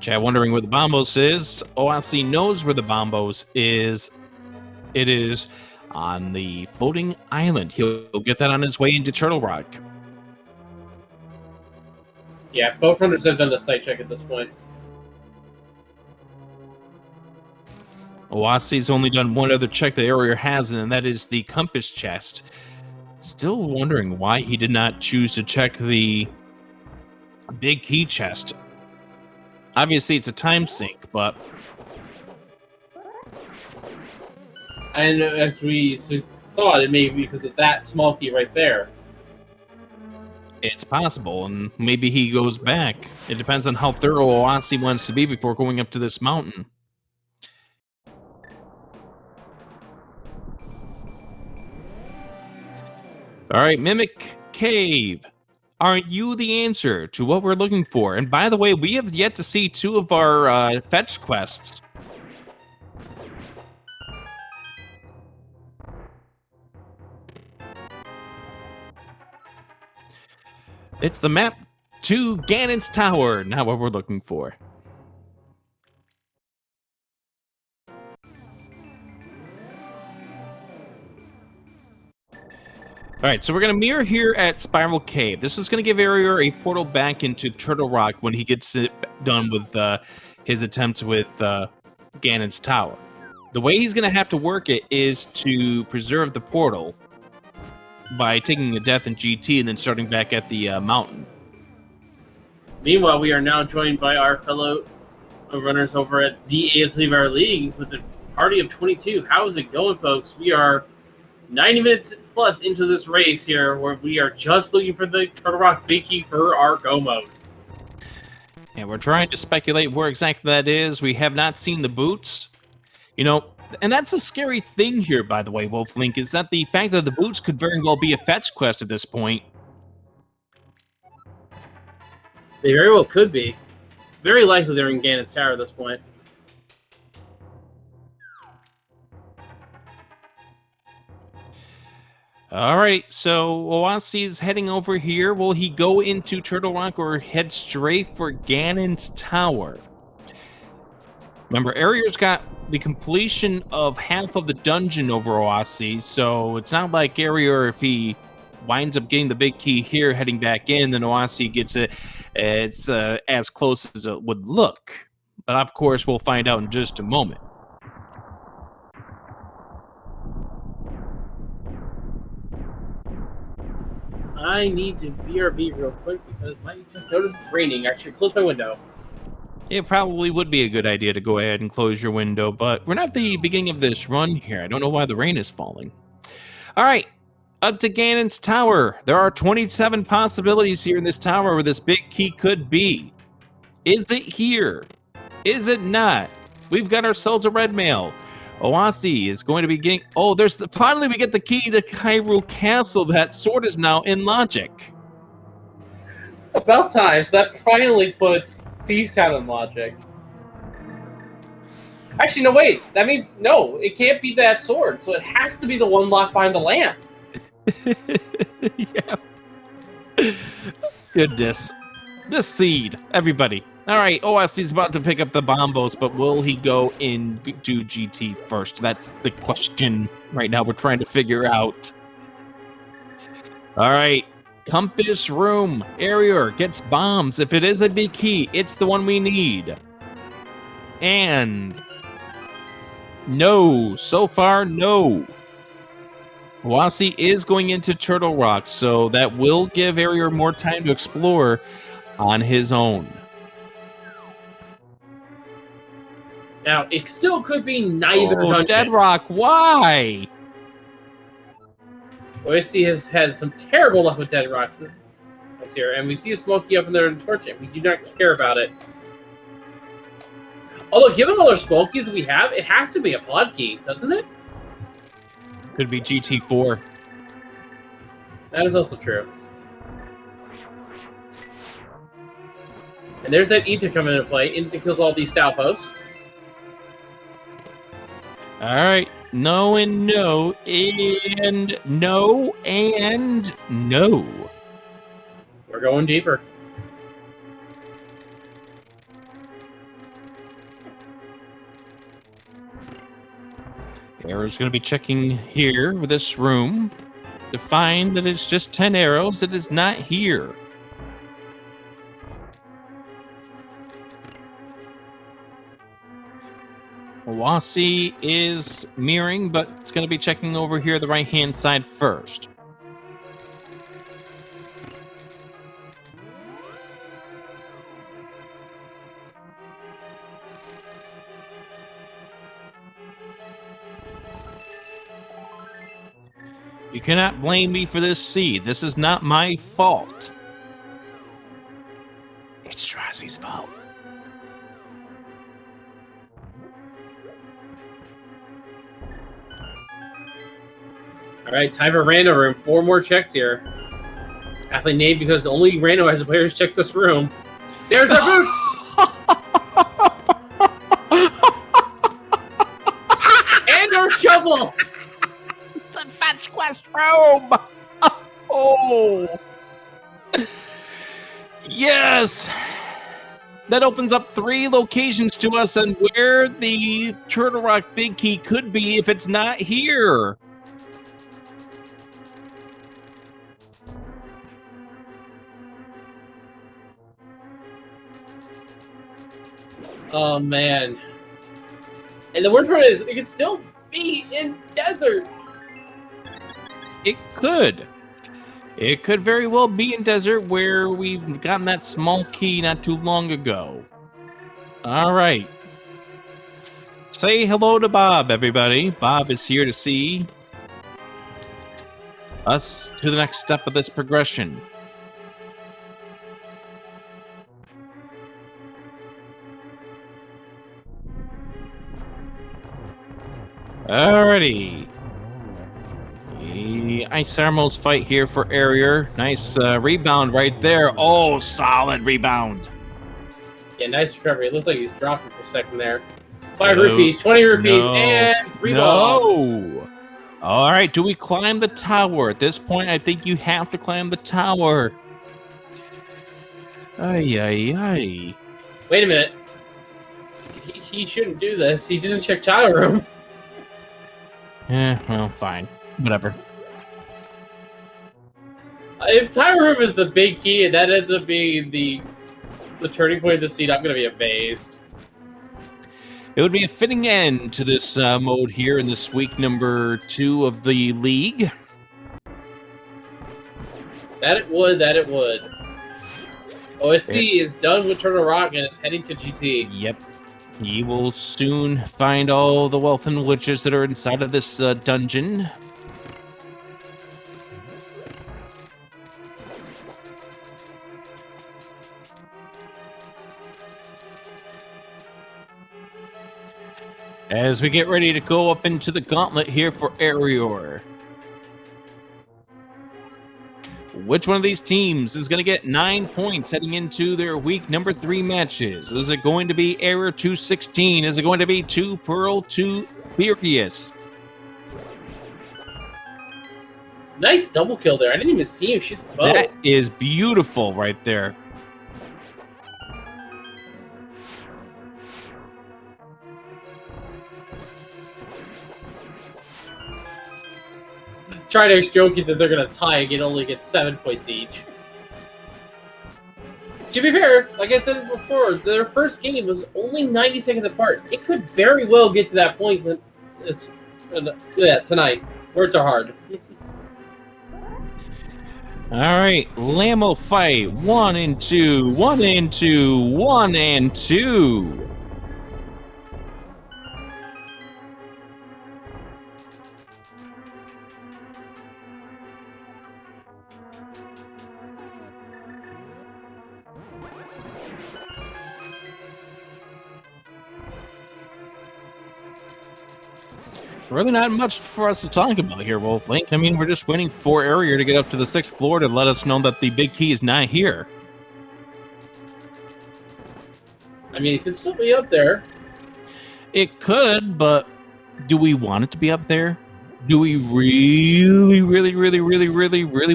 Chad wondering where the Bombos is. OAC knows where the Bombos is. It is on the floating island. He'll get that on his way into Turtle Rock. Yeah, both runners have done the site check at this point. OAC's only done one other check that Area hasn't, and that is the compass chest. Still wondering why he did not choose to check the big key chest. Obviously, it's a time sink, but... And as we thought, it may be because of that small key right there. It's possible, and maybe he goes back. It depends on how thorough OAC wants to be before going up to this mountain. Alright, Mimic Cave. Aren't you the answer to what we're looking for? And by the way, we have yet to see 2 of our fetch quests. It's the map to Ganon's Tower, not what we're looking for. Alright, so we're going to mirror here at Spiral Cave. This is going to give Area a portal back into Turtle Rock when he gets it done with his attempts with Ganon's Tower. The way he's going to have to work it is to preserve the portal by taking a death in GT and then starting back at the mountain. Meanwhile, we are now joined by our fellow runners over at the ALTTPR League with a party of 22. How is it going, folks? We are 90 minutes plus into this race here, where we are just looking for the Turtle Rock Big Key for our go mode. And we're trying to speculate where exactly that is. We have not seen the boots. You know, and that's a scary thing here, by the way, Wolflink, is that the fact that the boots could very well be a fetch quest at this point. They very well could be. Very likely they're in Ganon's Tower at this point. All right, so OAC's heading over here. Will he go into Turtle Rock or head straight for Ganon's Tower? Remember, Arrear's got the completion of half of the dungeon over Oasi, so it's not like Arrear, if he winds up getting the big key here, heading back in, then Oasi gets it. It's as close as it would look. But of course, we'll find out in just a moment. I need to BRB real quick because I just noticed it's raining. I should close my window. It probably would be a good idea to go ahead and close your window, but we're not at the beginning of this run here. I don't know why the rain is falling. All right, up to Ganon's tower. There are 27 possibilities here in this tower where this big key could be. Is it here? Is it not? We've got ourselves a red mail. Oasi is going to be getting... Oh, finally we get the key to Hyrule Castle. That sword is now in logic. About time, so that finally puts Thief's Sound in logic. Actually, no, wait. That means, no, it can't be that sword, so it has to be the one locked behind the lamp. Yeah. Goodness. This seed, everybody. All right, OSC's about to pick up the bombos, but will he go into GT first? That's the question right now we're trying to figure out. All right, Compass Room. Arrear gets bombs. If it is a big key, it's the one we need. And no, so far, no. Oasi is going into Turtle Rock, so that will give Arrear more time to explore on his own. Now, it still could be neither dungeon. Dead Rock, why? OSC has had some terrible luck with Dead Rocks this year, and we see a Smokey up in there and torch it. We do not care about it. Although, given all our Smokies we have, it has to be a pod key, doesn't it? Could be GT4. That is also true. And there's that Ether coming into play. Instant kills all these Stalfos. All right. No and no and no and no. We're going deeper. Arrow's going to be checking here with this room to find that it's just 10 arrows. It is not here. Oasi is mirroring, but it's going to be checking over here the right-hand side first. You cannot blame me for this seed. This is not my fault. It's Strazi's fault. All right, time for Rando Room. 4 more checks here. Athlete named because only Rando has the players check this room. There's our boots! And our shovel! The Fetch Quest room! Oh! Yes! That opens up 3 locations to us and where the Turtle Rock Big Key could be if it's not here. Oh, man. And the worst part is, it could still be in desert. It could. It could very well be in desert where we've gotten that small key not too long ago. All right. Say hello to Bob, everybody. Bob is here to see us to the next step of this progression. Alrighty. The Ice Armos fight here for Arrear. Nice rebound right there. Oh, solid rebound. Yeah, nice recovery. It looked like he's dropping for a second there. 5 rupees, 20 rupees, and 3 balls. All right, do we climb the tower? At this point, I think you have to climb the tower. Ay, ay, ay. Wait a minute. he shouldn't do this. He didn't check Tower Room. Well, fine. Whatever. If Tower Room is the big key and that ends up being the turning point of the scene, I'm going to be amazed. It would be a fitting end to this mode here in this week number 2 of the league. That it would. OSC is done with Turtle Rock and is heading to GT. Yep. He will soon find all the wealth and witches that are inside of this dungeon. As we get ready to go up into the gauntlet here for Arior. Which one of these teams is going to get 9 points heading into their week number 3 matches? Is it going to be Error 216? Is it going to be 2Pearl2Furious? Nice double kill there. I didn't even see him shoot the bow. That is beautiful right there. Tridex joking that they're going to tie and only get 7 points each. To be fair, like I said before, their first game was only 90 seconds apart. It could very well get to that point tonight. Words are hard. All right, Lammo fight. 1 and 2, 1 and 2, 1 and 2. Really not much for us to talk about here, Wolflink. I mean, we're just waiting for Arior to get up to the 6th floor to let us know that the big key is not here. I mean, it could still be up there. It could, but do we want it to be up there? Do we really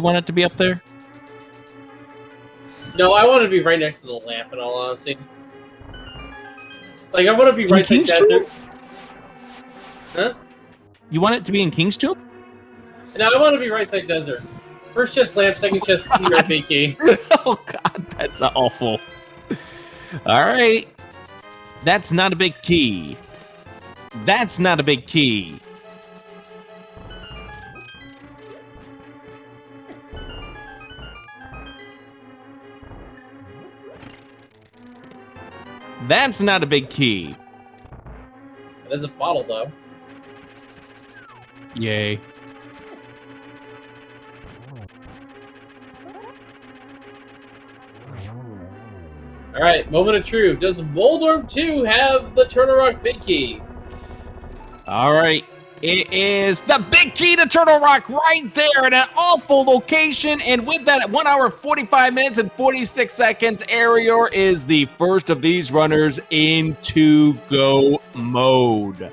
want it to be up there? No, I want to be right next to the lamp, in all honesty. Like, I want to be right next to it. Huh? You want it to be in King's Tomb? No, I want to be right side desert. First chest lamp, second chest big key. Oh god, that's awful. Alright. That's not a big key. That's not a big key. That's not a big key. That is a bottle, though. Yay. Alright, moment of truth. Does Moldorm 2 have the Turtle Rock big key? Alright. It is the big key to Turtle Rock right there in an awful location. And with that, at 1 hour, 45 minutes, and 46 seconds, Arior is the first of these runners into go mode.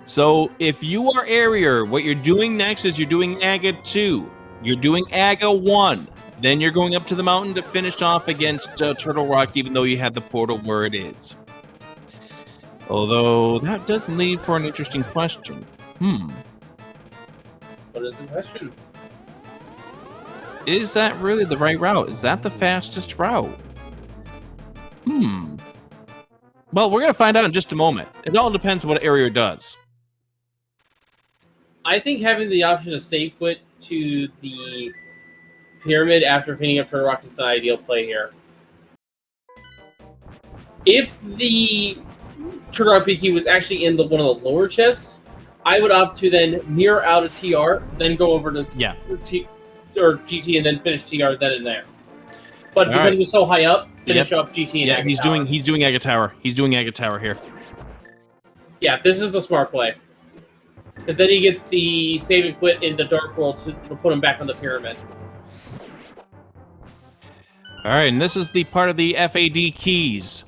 So if you are Arior, what you're doing next is you're doing AGA 2. You're doing AGA 1. Then you're going up to the mountain to finish off against Turtle Rock, even though you had the portal where it is. Although, that does leave for an interesting question. What is the question? Is that really the right route? Is that the fastest route? Well, we're going to find out in just a moment. It all depends on what Arior does. I think having the option to save quit to the pyramid after finishing up Turtle Rock is the ideal play here. If the Turtle Rock big key was actually in one of the lower chests, I would opt to then mirror out a TR, then go over to GT and then finish TR then and there. But because it was so high up, finish up GT and AGA he's doing AGA Tower. He's doing AGA Tower here. Yeah, this is the smart play. Because then he gets the save and quit in the Dark World to put him back on the pyramid. All right, and this is the part of the FAD keys.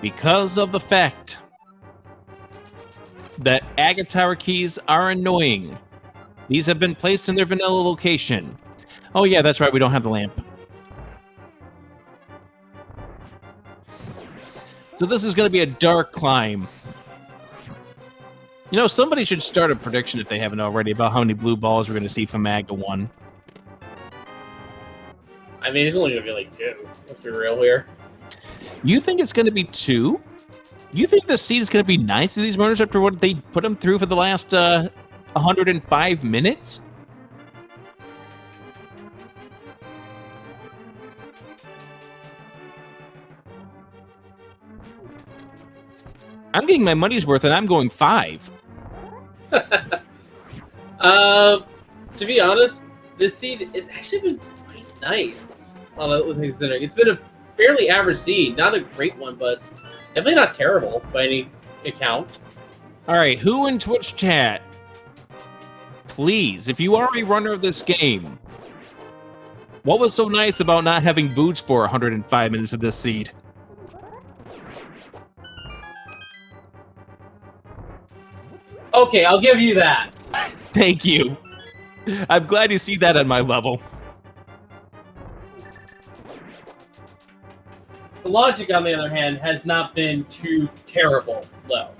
Because of the fact that AGA Tower keys are annoying, These have been placed in their vanilla location. Oh yeah, that's right, we don't have the lamp. So this is going to be a dark climb. You know, somebody should start a prediction if they haven't already about how many blue balls we're going to see from Maga 1. I mean, it's only going to be like 2. Let's be real here. You think it's going to be 2? You think the seed is going to be nice to these runners after what they put them through for the last 105 minutes? I'm getting my money's worth, and I'm going 5. To be honest, this seed has actually been quite nice. It's been a fairly average seed, not a great one, but definitely not terrible by any account. All right, who in Twitch chat? Please, if you are a runner of this game, what was so nice about not having boots for 105 minutes of this seed? Okay, I'll give you that. Thank you. I'm glad you see that on my level. The logic, on the other hand, has not been too terrible, though.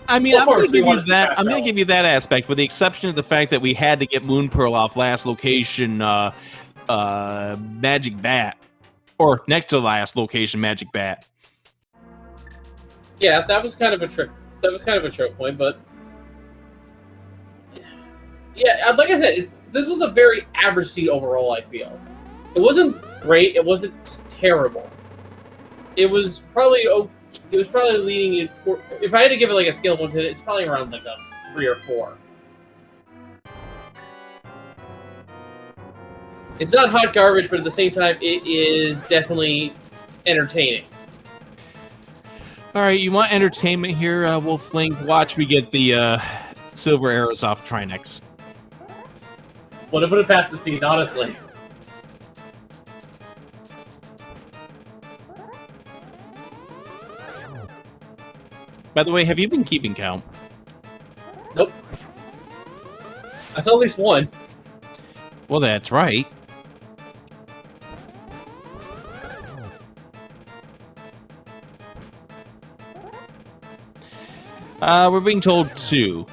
I mean, I'm going to give you that. I'm going to give you that aspect, with the exception of the fact that we had to get Moon Pearl off last location, Magic Bat, or next to the last location, Magic Bat. Yeah, that was kind of a trick. That was kind of a choke point, but yeah, like I said, this was a very average seed overall. I feel it wasn't great. It wasn't terrible. It was probably leaning in. If I had to give it like a scale of 1 to 10, it's probably around like a 3 or 4. It's not hot garbage, but at the same time, it is definitely entertaining. All right, you want entertainment here, Wolflink? Watch me get the silver arrows off Trinex. Would have put it past the seed, honestly. By the way, have you been keeping count? Nope. I saw at least 1. Well, that's right. We're being told 2.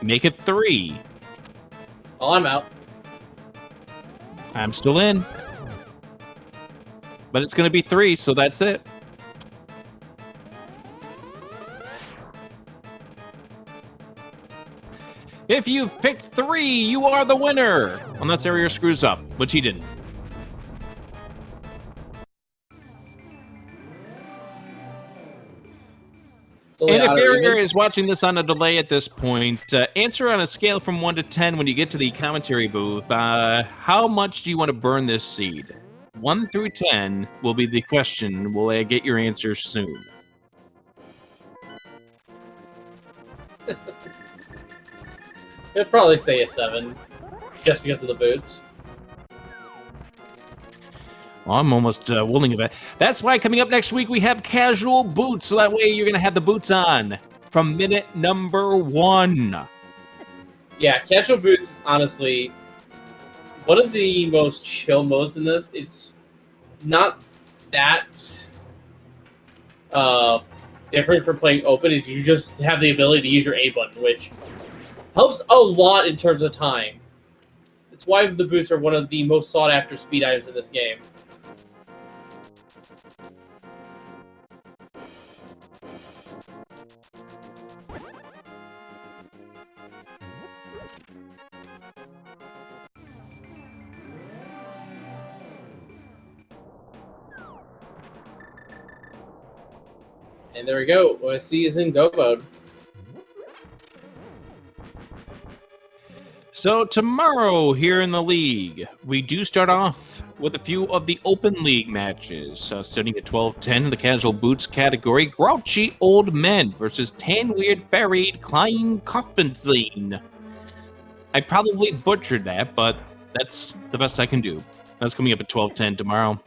Make it 3. Oh, I'm out. I'm still in. But it's going to be 3, so that's it. If you've picked 3, you are the winner! Unless Arier screws up, which he didn't. And if Arier is watching this on a delay at this point, answer on a scale from 1 to 10 when you get to the commentary booth. How much do you want to burn this seed? 1 through 10 will be the question. Will I get your answer soon? I'd probably say a 7, just because of the boots. Well, I'm almost willing of it. That's why coming up next week we have casual boots, so that way you're going to have the boots on from minute number 1. Yeah, casual boots is honestly one of the most chill modes in this. It's not that different from playing open. You just have the ability to use your A button, which helps a lot in terms of time. It's why the boots are one of the most sought-after speed items in this game. And there we go. OSC is in go mode. So tomorrow here in the league, we do start off with a few of the open league matches. Starting at 12-10 in the casual boots category, Grouchy Old Men versus Tan Weird Ferried Klein Koffenstein. I probably butchered that, but that's the best I can do. That's coming up at 12-10 tomorrow.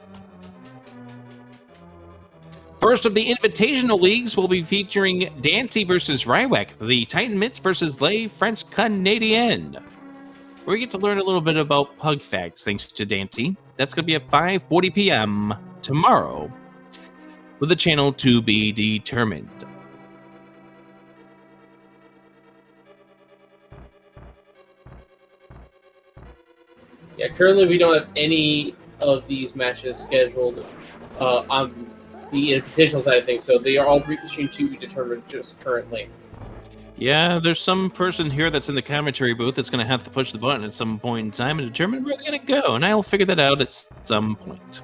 first of the Invitational Leagues will be featuring Dante versus Rywek, the Titan Mitts versus Les French Canadiens. We get to learn a little bit about pug facts thanks to Dante. That's going to be at 5:40 p.m. tomorrow, with the channel to be determined. Yeah, currently we don't have any of these matches scheduled on the Invitational side of things, so they are all reaching to be determined just currently. Yeah, there's some person here that's in the commentary booth that's going to have to push the button at some point in time and determine where they're going to go, and I'll figure that out at some point.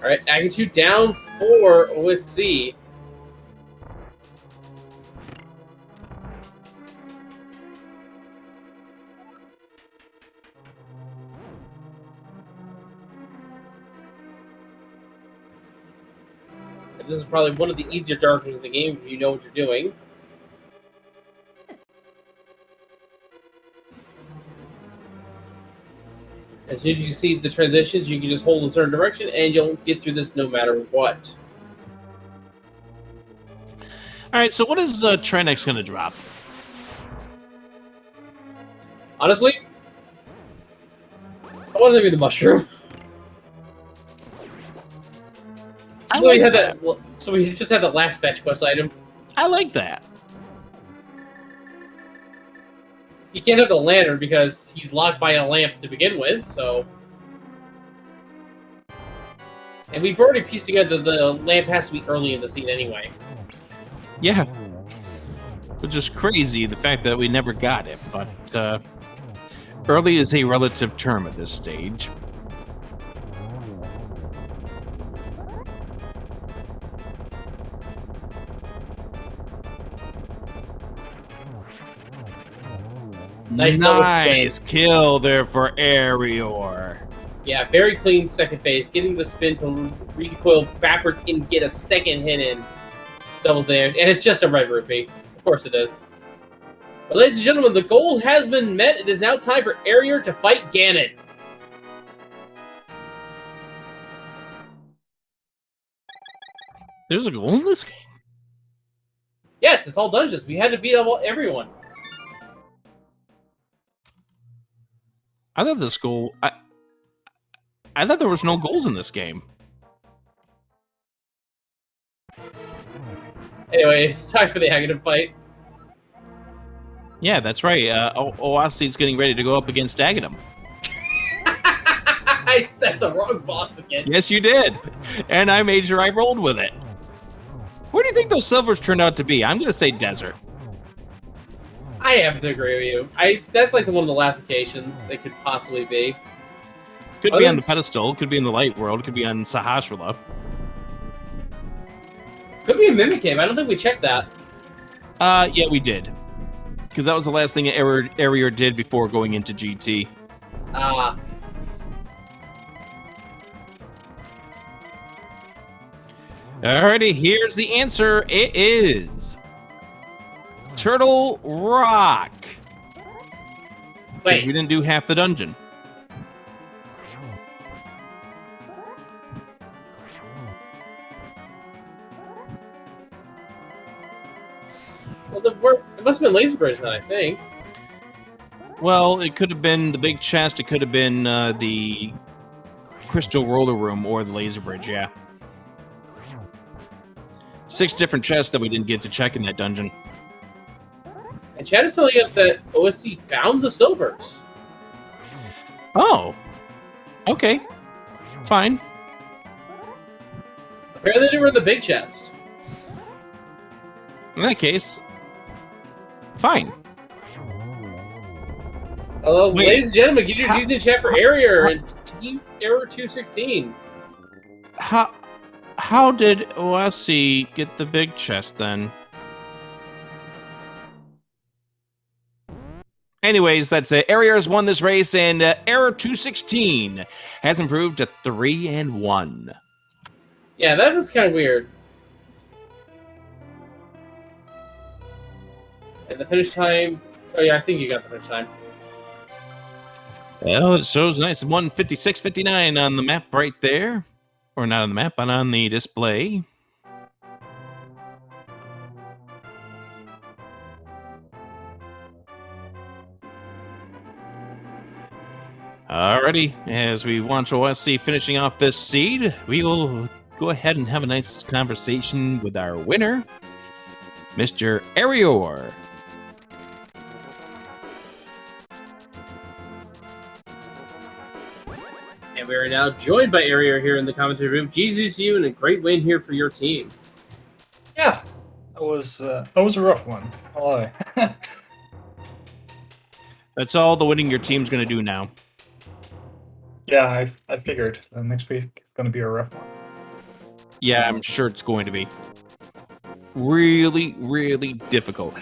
All right, Agatu down for OSC. This is probably one of the easier dark rooms in the game if you know what you're doing. As soon as you see the transitions, you can just hold a certain direction and you'll get through this no matter what. Alright, so what is Trenex going to drop? Honestly, I want to be the mushroom. So we had that. So we just had the last fetch quest item. I like that. You can't have the lantern because he's locked by a lamp to begin with. So, and we've already pieced together the lamp has to be early in the scene anyway. Yeah, which is crazy. The fact that we never got it, but early is a relative term at this stage. Nice kill there for Arior. Yeah, very clean second phase. Getting the spin to recoil backwards and get a second hit in. Doubles there. And it's just a red rupee. Of course it is. But ladies and gentlemen, the goal has been met. It is now time for Arior to fight Ganon. There's a goal in this game? Yes, it's all dungeons. We had to beat up everyone. I thought this goal... I thought there was no goals in this game. Anyway, it's time for the Aghanim fight. Yeah, that's right. Oasi's getting ready to go up against Aghanim. I said the wrong boss again. Yes, you did. And I made sure I rolled with it. Where do you think those silvers turned out to be? I'm going to say desert. I have to agree with you. That's like one of the last locations it could possibly be. Could be on the pedestal, could be in the light world, could be on Sahasrara. Could be a Mimic Cave. I don't think we checked that. Yeah, we did. Because that was the last thing Arior did before going into GT. Ah. Alrighty, here's the answer. It is Turtle Rock. Because we didn't do half the dungeon. Well, it must have been Laser Bridge then, I think. Well, it could have been the big chest. It could have been the Crystal Roller Room or the Laser Bridge, yeah. 6 different chests that we didn't get to check in that dungeon. And Chad is telling us that OSC found the silvers. Oh. Okay. Fine. Apparently they were in the big chest. In that case, fine. Ladies and gentlemen, get your G's in the chat for Arior and Team Error 216. How did OSC get the big chest then? Anyways, that's it. Arior's won this race, and Error 216 has improved to 3-1. Yeah, that was kind of weird. And the finish time... Oh, yeah, I think you got the finish time. Well, it shows nice 1:56:59 on the map right there. Or not on the map, but on the display. Alrighty, as we watch OSC finishing off this seed, we will go ahead and have a nice conversation with our winner, Mr. Arior. And we are now joined by Arior here in the commentary room. Jesus, you, and a great win here for your team. Yeah, that was a rough one. Oh, That's all the winning your team's going to do now. yeah, I figured next week is going to be a rough one. Yeah, I'm sure it's going to be really, really difficult.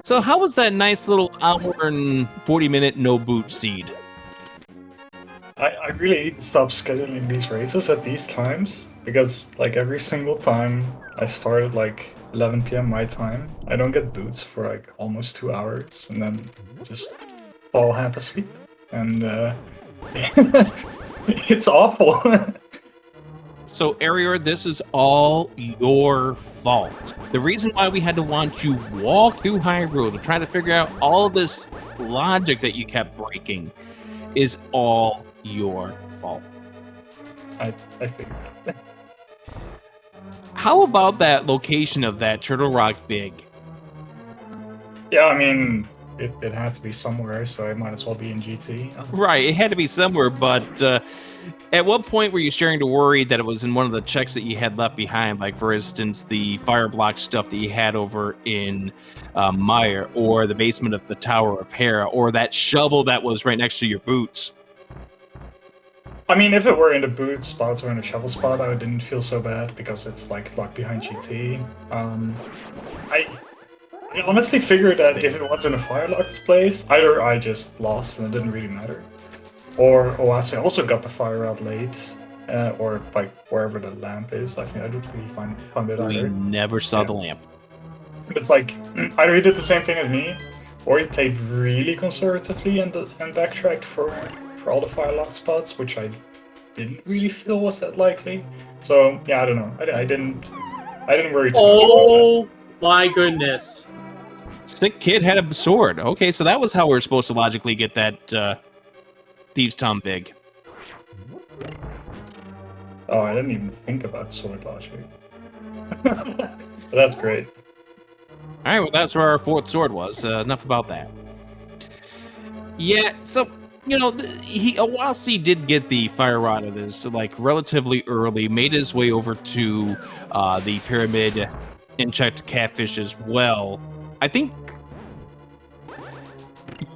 So how was that nice little hour and 40-minute no boot seed? I really stopped scheduling these races at these times because like every single time I start at like 11 p.m. my time, I don't get boots for like almost 2 hours and then just fall half asleep. And it's awful. So, Arior, this is all your fault. The reason why we had to want you walk through Hyrule to try to figure out all this logic that you kept breaking is all your fault. I figured. How about that location of that Turtle Rock Big? Yeah, I mean, it had to be somewhere, so it might as well be in GT. Right, it had to be somewhere, but at what point were you starting to worry that it was in one of the checks that you had left behind? Like, for instance, the fire block stuff that you had over in Meyer, or the basement of the Tower of Hera, or that shovel that was right next to your boots? I mean, if it were in the boot spots or in the shovel spot, I didn't feel so bad because it's like locked behind GT. I honestly figured that if it was in a fire-locked place, either I just lost and it didn't really matter, or Oase also got the fire out late, or like wherever the lamp is. I think I didn't really find it We either. never saw the lamp. It's like either he did the same thing as me, or he played really conservatively and backtracked for all the fire-locked spots, which I didn't really feel was that likely. So yeah, I don't know. I didn't worry too much. Oh my goodness. Sick Kid had a sword. Okay, so that was how we were supposed to logically get that Thieves' Town Big. Oh, I didn't even think about sword logic. But that's great. All right, well, that's where our fourth sword was. Enough about that. Yeah, so, you know, Owasi did get the fire rod of this, like, relatively early, made his way over to the pyramid and checked Catfish as well. I think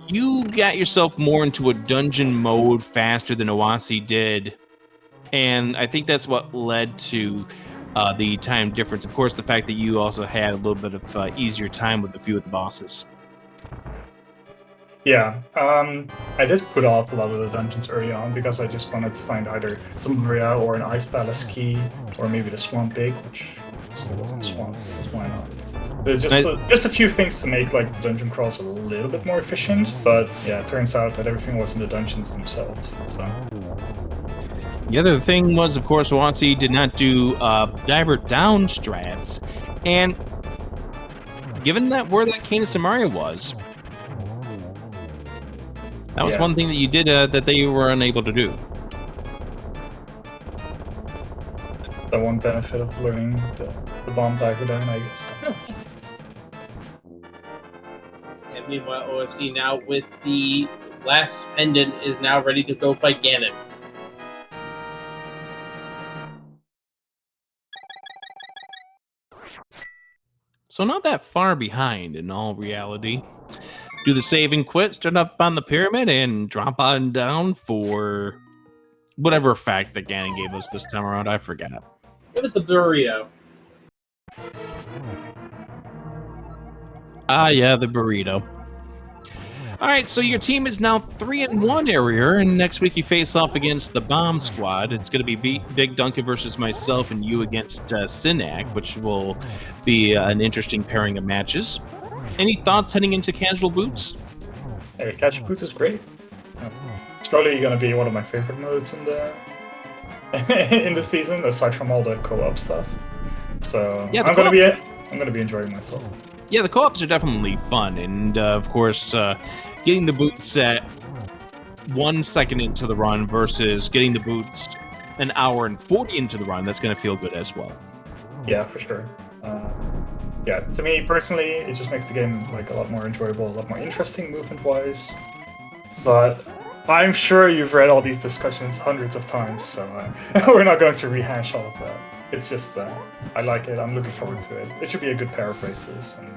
you got yourself more into a dungeon mode faster than Owasi did, and I think that's what led to the time difference. Of course, the fact that you also had a little bit of easier time with a few of the bosses. Yeah, I did put off a lot of the dungeons early on because I just wanted to find either some Maria or an Ice Palace key, or maybe the Swamp Big, which still wasn't Swamp, so why not? There's just a few things to make like the dungeon crawls a little bit more efficient, but yeah, it turns out that everything was in the dungeons themselves. So the other thing was, of course, Owasi did not do diver down strats, and given that where that Cane of Samaria was, that was one thing that you did that they were unable to do. The one benefit of learning the bomb diver down, I guess. And meanwhile, OFC now with the last pendant is now ready to go fight Ganon. So not that far behind in all reality. Do the save and quit, start up on the pyramid, and drop on down for whatever fact that Ganon gave us this time around. I forgot. It was the burrito. Ah, yeah, the burrito. All right, so your team is now 3-1 area, and next week you face off against the Bomb Squad. It's going to be Big Duncan versus myself and you against Sinak, which will be an interesting pairing of matches. Any thoughts heading into Casual Boots? Hey, Casual Boots is great. It's probably going to be one of my favorite modes in in the season, aside from all the co-op stuff. So Yeah, I'm gonna be enjoying myself. Yeah, the co-ops are definitely fun, and of course, getting the boots at 1 second into the run versus getting the boots an hour and 40 into the run, that's going to feel good as well. Yeah, for sure. Yeah, to me personally, it just makes the game like a lot more enjoyable, a lot more interesting movement-wise. But I'm sure you've read all these discussions hundreds of times, so we're not going to rehash all of that. It's just I like it. I'm looking forward to it. It should be a good pair of races, and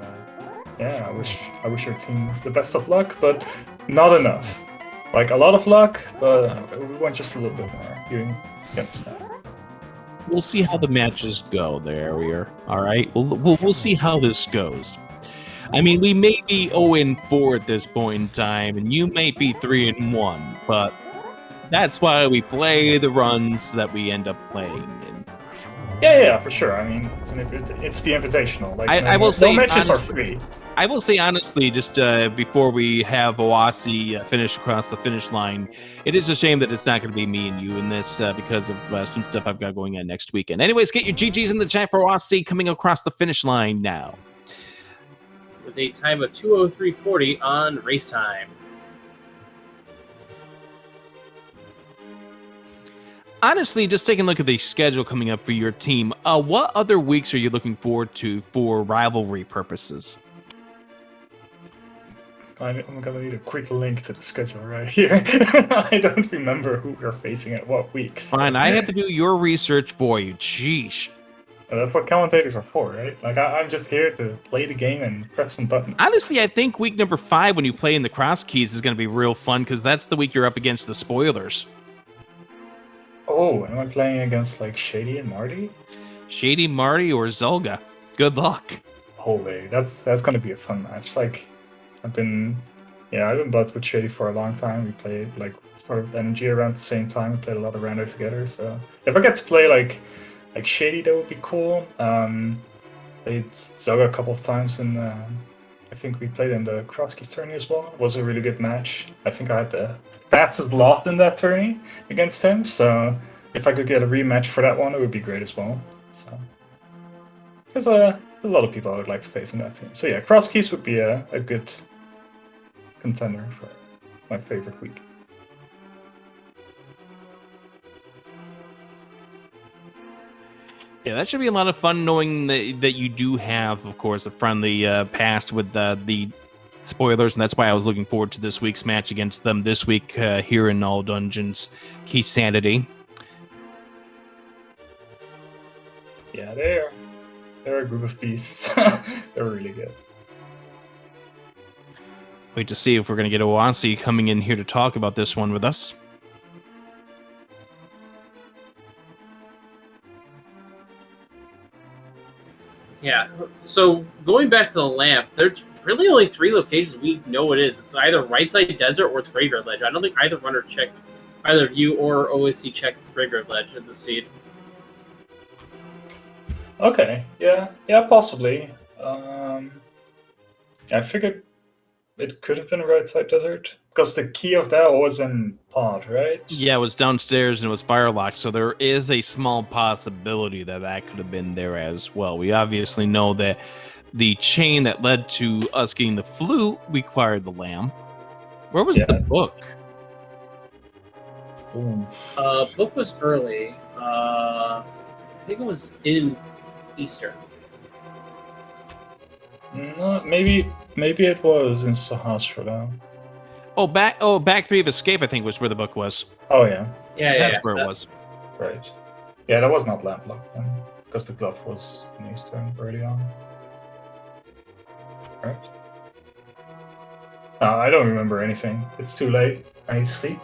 yeah, I wish your team the best of luck, but not enough. Like a lot of luck, but we want just a little bit more. You understand? We'll see how the matches go there, Arier. All right, we'll see how this goes. I mean, we may be 0-4 at this point in time, and you may be 3-1, but that's why we play the runs that we end up playing in. Yeah, for sure. I mean, it's the Invitational. Like, I will say, matches honestly, are free. I will say honestly, just before we have Oasi finish across the finish line, it is a shame that it's not going to be me and you in this because of some stuff I've got going on next weekend. Anyways, get your GGs in the chat for Oasi coming across the finish line now. With a time of 2:03:40 on race time. Honestly, just taking a look at the schedule coming up for your team, what other weeks are you looking forward to for rivalry purposes? I'm gonna need a quick link to the schedule right here. I don't remember who we're facing at what weeks. Fine, I have to do your research for you. Sheesh. That's what commentators are for, right? Like, I'm just here to play the game and press some buttons. Honestly, I think week number 5 when you play in the cross keys is going to be real fun because that's the week you're up against the spoilers. Oh, am I playing against, like, Shady and Marty? Shady, Marty, or Zulga. Good luck. Holy, that's gonna be a fun match. Like, I've been buds with Shady for a long time. We played, like, sort of energy around the same time. We played a lot of rando together, so if I get to play, like Shady, that would be cool. Played Zulga a couple of times, and I think we played in the cross keys tourney as well. It was a really good match. I think I had the fastest loss in that tourney against him, so if I could get a rematch for that one, it would be great as well. So there's a lot of people I would like to face in that team. So yeah, cross keys would be a good contender for my favorite week. Yeah, that should be a lot of fun knowing that you do have, of course, a friendly past with the spoilers, and that's why I was looking forward to this week's match against them this week here in All Dungeons Key Sanity. Yeah, they're a group of beasts. They're really good. Wait to see if we're going to get Oasi coming in here to talk about this one with us. Yeah, so going back to the lamp, there's really only 3 locations we know it is. It's either Right Side Desert or it's Graveyard Ledge. I don't think either runner checked, either you or OSC checked Graveyard Ledge at the seed. Okay, yeah, possibly. I figured it could have been a Right Side Desert because the key of that was in Pod, right? Yeah, it was downstairs and it was firelocked, so there is a small possibility that could have been there as well. We obviously know that the chain that led to us getting the flute required the lamp. Where was the book? Book was early. I think it was in Eastern. No, maybe it was in Sahasrara. Back 3 of Escape, I think, was where the book was. Oh yeah. That's where it was. Right. Yeah, that was not lamp lock then, because the glove was in Eastern early on. Right. I don't remember anything. It's too late. I need to sleep.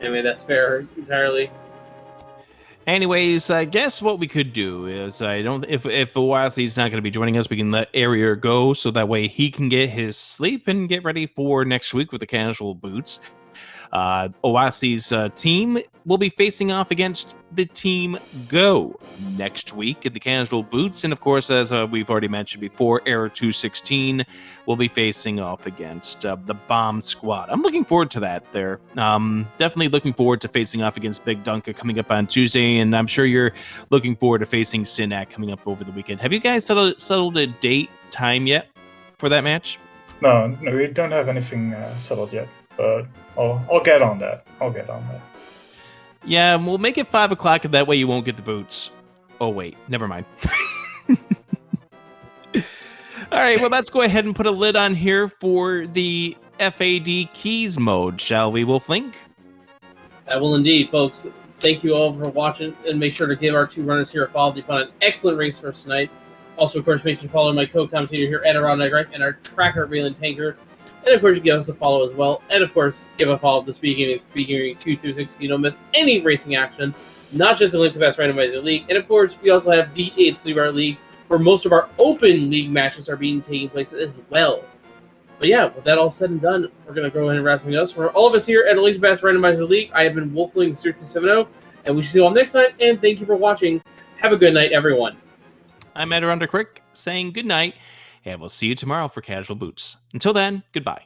Anyway, that's fair entirely. Anyways, I guess what we could do is if Oasi's not going to be joining us, we can let Arier go so that way he can get his sleep and get ready for next week with the casual boots. Owasi's team will be facing off against the Team Go next week in the casual boots. And of course, as we've already mentioned before, Error 216 will be facing off against the Bomb Squad. I'm looking forward to that there. Definitely looking forward to facing off against Big Dunka coming up on Tuesday. And I'm sure you're looking forward to facing Sinak coming up over the weekend. Have you guys settled a date, time yet for that match? No, we don't have anything settled yet, but I'll get on that. Yeah, we'll make it 5 o'clock, and that way you won't get the boots. Oh, wait, never mind. All right, well, let's go ahead and put a lid on here for the FAD keys mode, shall we, Wolflink? I will indeed, folks. Thank you all for watching, and make sure to give our 2 runners here a follow. They put on an excellent race for us tonight. Also, of course, make sure to follow my co-commentator here, Ed Aron and our tracker, Raylan Tanker. And, of course, you give us a follow as well. And, of course, give a follow to SpeedGaming 2 through 6 so you don't miss any racing action, not just the link to Best Randomizer League. And, of course, we also have the 8th Sleeper League, where most of our open league matches are taking place as well. But, yeah, with that all said and done, we're going to go ahead and wrap things up. So, for all of us here at the Link to Best Randomizer League, I have been Wolfling0270, and we shall see you all next time. And thank you for watching. Have a good night, everyone. I'm Ed Aron saying good night, and we'll see you tomorrow for Casual Boots. Until then, goodbye.